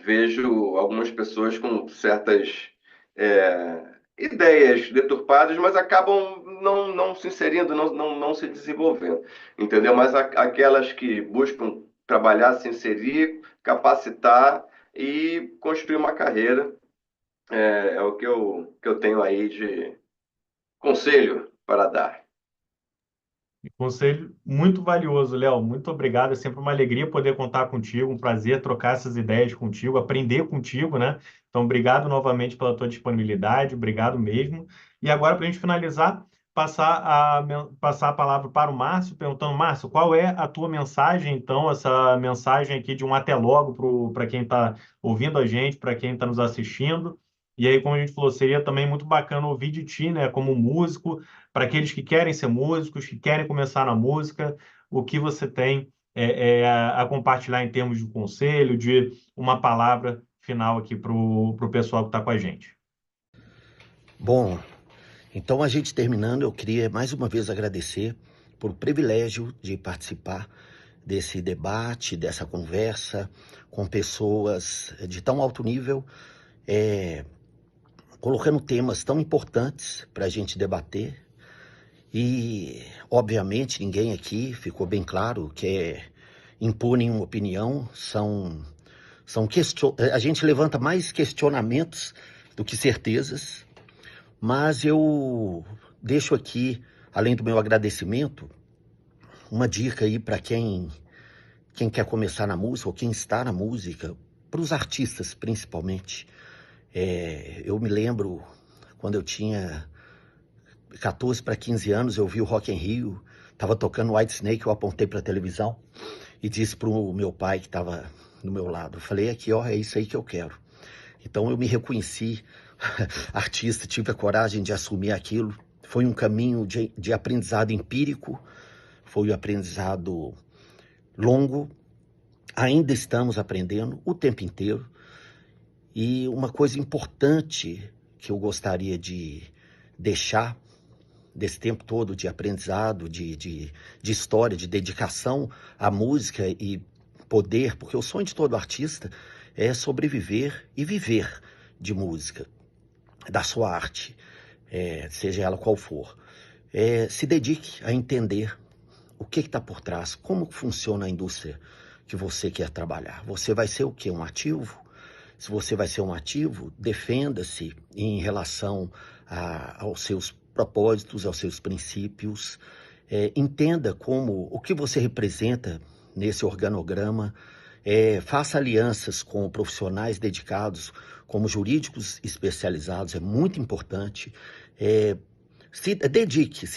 vejo algumas pessoas com certas ideias deturpadas, mas acabam não se inserindo, não se desenvolvendo, entendeu? Mas aquelas que buscam trabalhar, se inserir, capacitar e construir uma carreira é o que eu tenho aí de conselho para dar. Conselho muito valioso, Léo. Muito obrigado. É sempre uma alegria poder contar contigo, um prazer trocar essas ideias contigo, aprender contigo, né? Então, obrigado novamente pela tua disponibilidade, obrigado mesmo. E agora, para a gente finalizar, passar a palavra para o Márcio, perguntando, Márcio, qual é a tua mensagem, então, essa mensagem aqui de um até logo para quem está ouvindo a gente, para quem está nos assistindo. E aí, como a gente falou, seria também muito bacana ouvir de ti, né, como músico, para aqueles que querem ser músicos, que querem começar na música, o que você tem a compartilhar em termos de conselho, de uma palavra final aqui para o pessoal que está com a gente. Bom, então a gente terminando, eu queria mais uma vez agradecer por o privilégio de participar desse debate, dessa conversa com pessoas de tão alto nível, colocando temas tão importantes para a gente debater. E, obviamente, ninguém aqui ficou bem claro que impor nenhuma opinião, a gente levanta mais questionamentos do que certezas, mas eu deixo aqui, além do meu agradecimento, uma dica aí para quem quer começar na música ou quem está na música, para os artistas principalmente. Eu me lembro quando eu tinha 14 para 15 anos, eu vi o Rock in Rio, estava tocando Whitesnake, eu apontei para a televisão e disse para o meu pai que estava do meu lado, eu falei, aqui ó, é isso aí que eu quero. Então eu me reconheci artista, tive a coragem de assumir aquilo. Foi um caminho de aprendizado empírico, foi um aprendizado longo, ainda estamos aprendendo o tempo inteiro. E uma coisa importante que eu gostaria de deixar desse tempo todo de aprendizado, de história, de dedicação à música e poder, porque o sonho de todo artista é sobreviver e viver de música, da sua arte, seja ela qual for. Se dedique a entender o que está por trás, como funciona a indústria que você quer trabalhar. Você vai ser o quê? Um ativo? Se você vai ser um ativo, defenda-se em relação aos seus propósitos, aos seus princípios. Entenda o que você representa nesse organograma. Faça alianças com profissionais dedicados, como jurídicos especializados, é muito importante. Se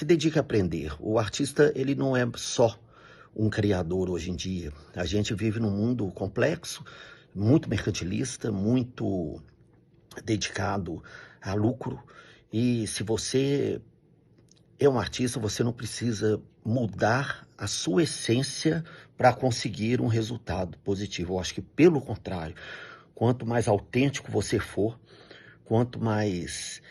dedique a aprender. O artista, ele não é só um criador hoje em dia. A gente vive num mundo complexo, muito mercantilista, muito dedicado a lucro. E se você é um artista, você não precisa mudar a sua essência para conseguir um resultado positivo. Eu acho que, pelo contrário, quanto mais autêntico você for, quanto mais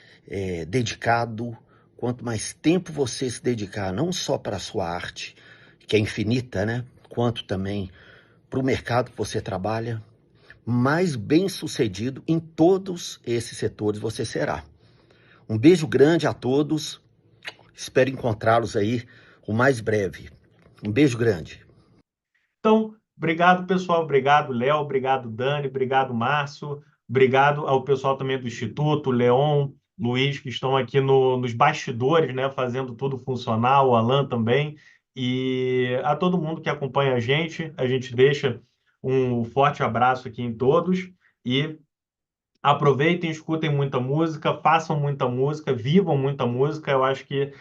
dedicado, quanto mais tempo você se dedicar, não só para a sua arte, que é infinita, né? Quanto também para o mercado que você trabalha, mais bem-sucedido em todos esses setores você será. Um beijo grande a todos. Espero encontrá-los aí o mais breve. Um beijo grande. Então, obrigado, pessoal. Obrigado, Léo. Obrigado, Dani. Obrigado, Márcio. Obrigado ao pessoal também do Instituto, Leon, Luiz, que estão aqui nos bastidores, né, fazendo tudo funcionar, o Alan também, e a todo mundo que acompanha a gente deixa um forte abraço aqui em todos e aproveitem, escutem muita música, façam muita música, vivam muita música. Eu acho que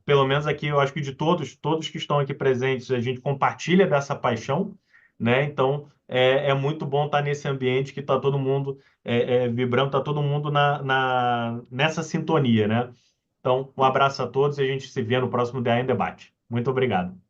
pelo menos aqui, eu acho que de todos que estão aqui presentes, a gente compartilha dessa paixão, né? Então, é muito bom estar nesse ambiente que está todo mundo vibrando, está todo mundo nessa sintonia, né? Então, um abraço a todos e a gente se vê no próximo DA em Debate. Muito obrigado.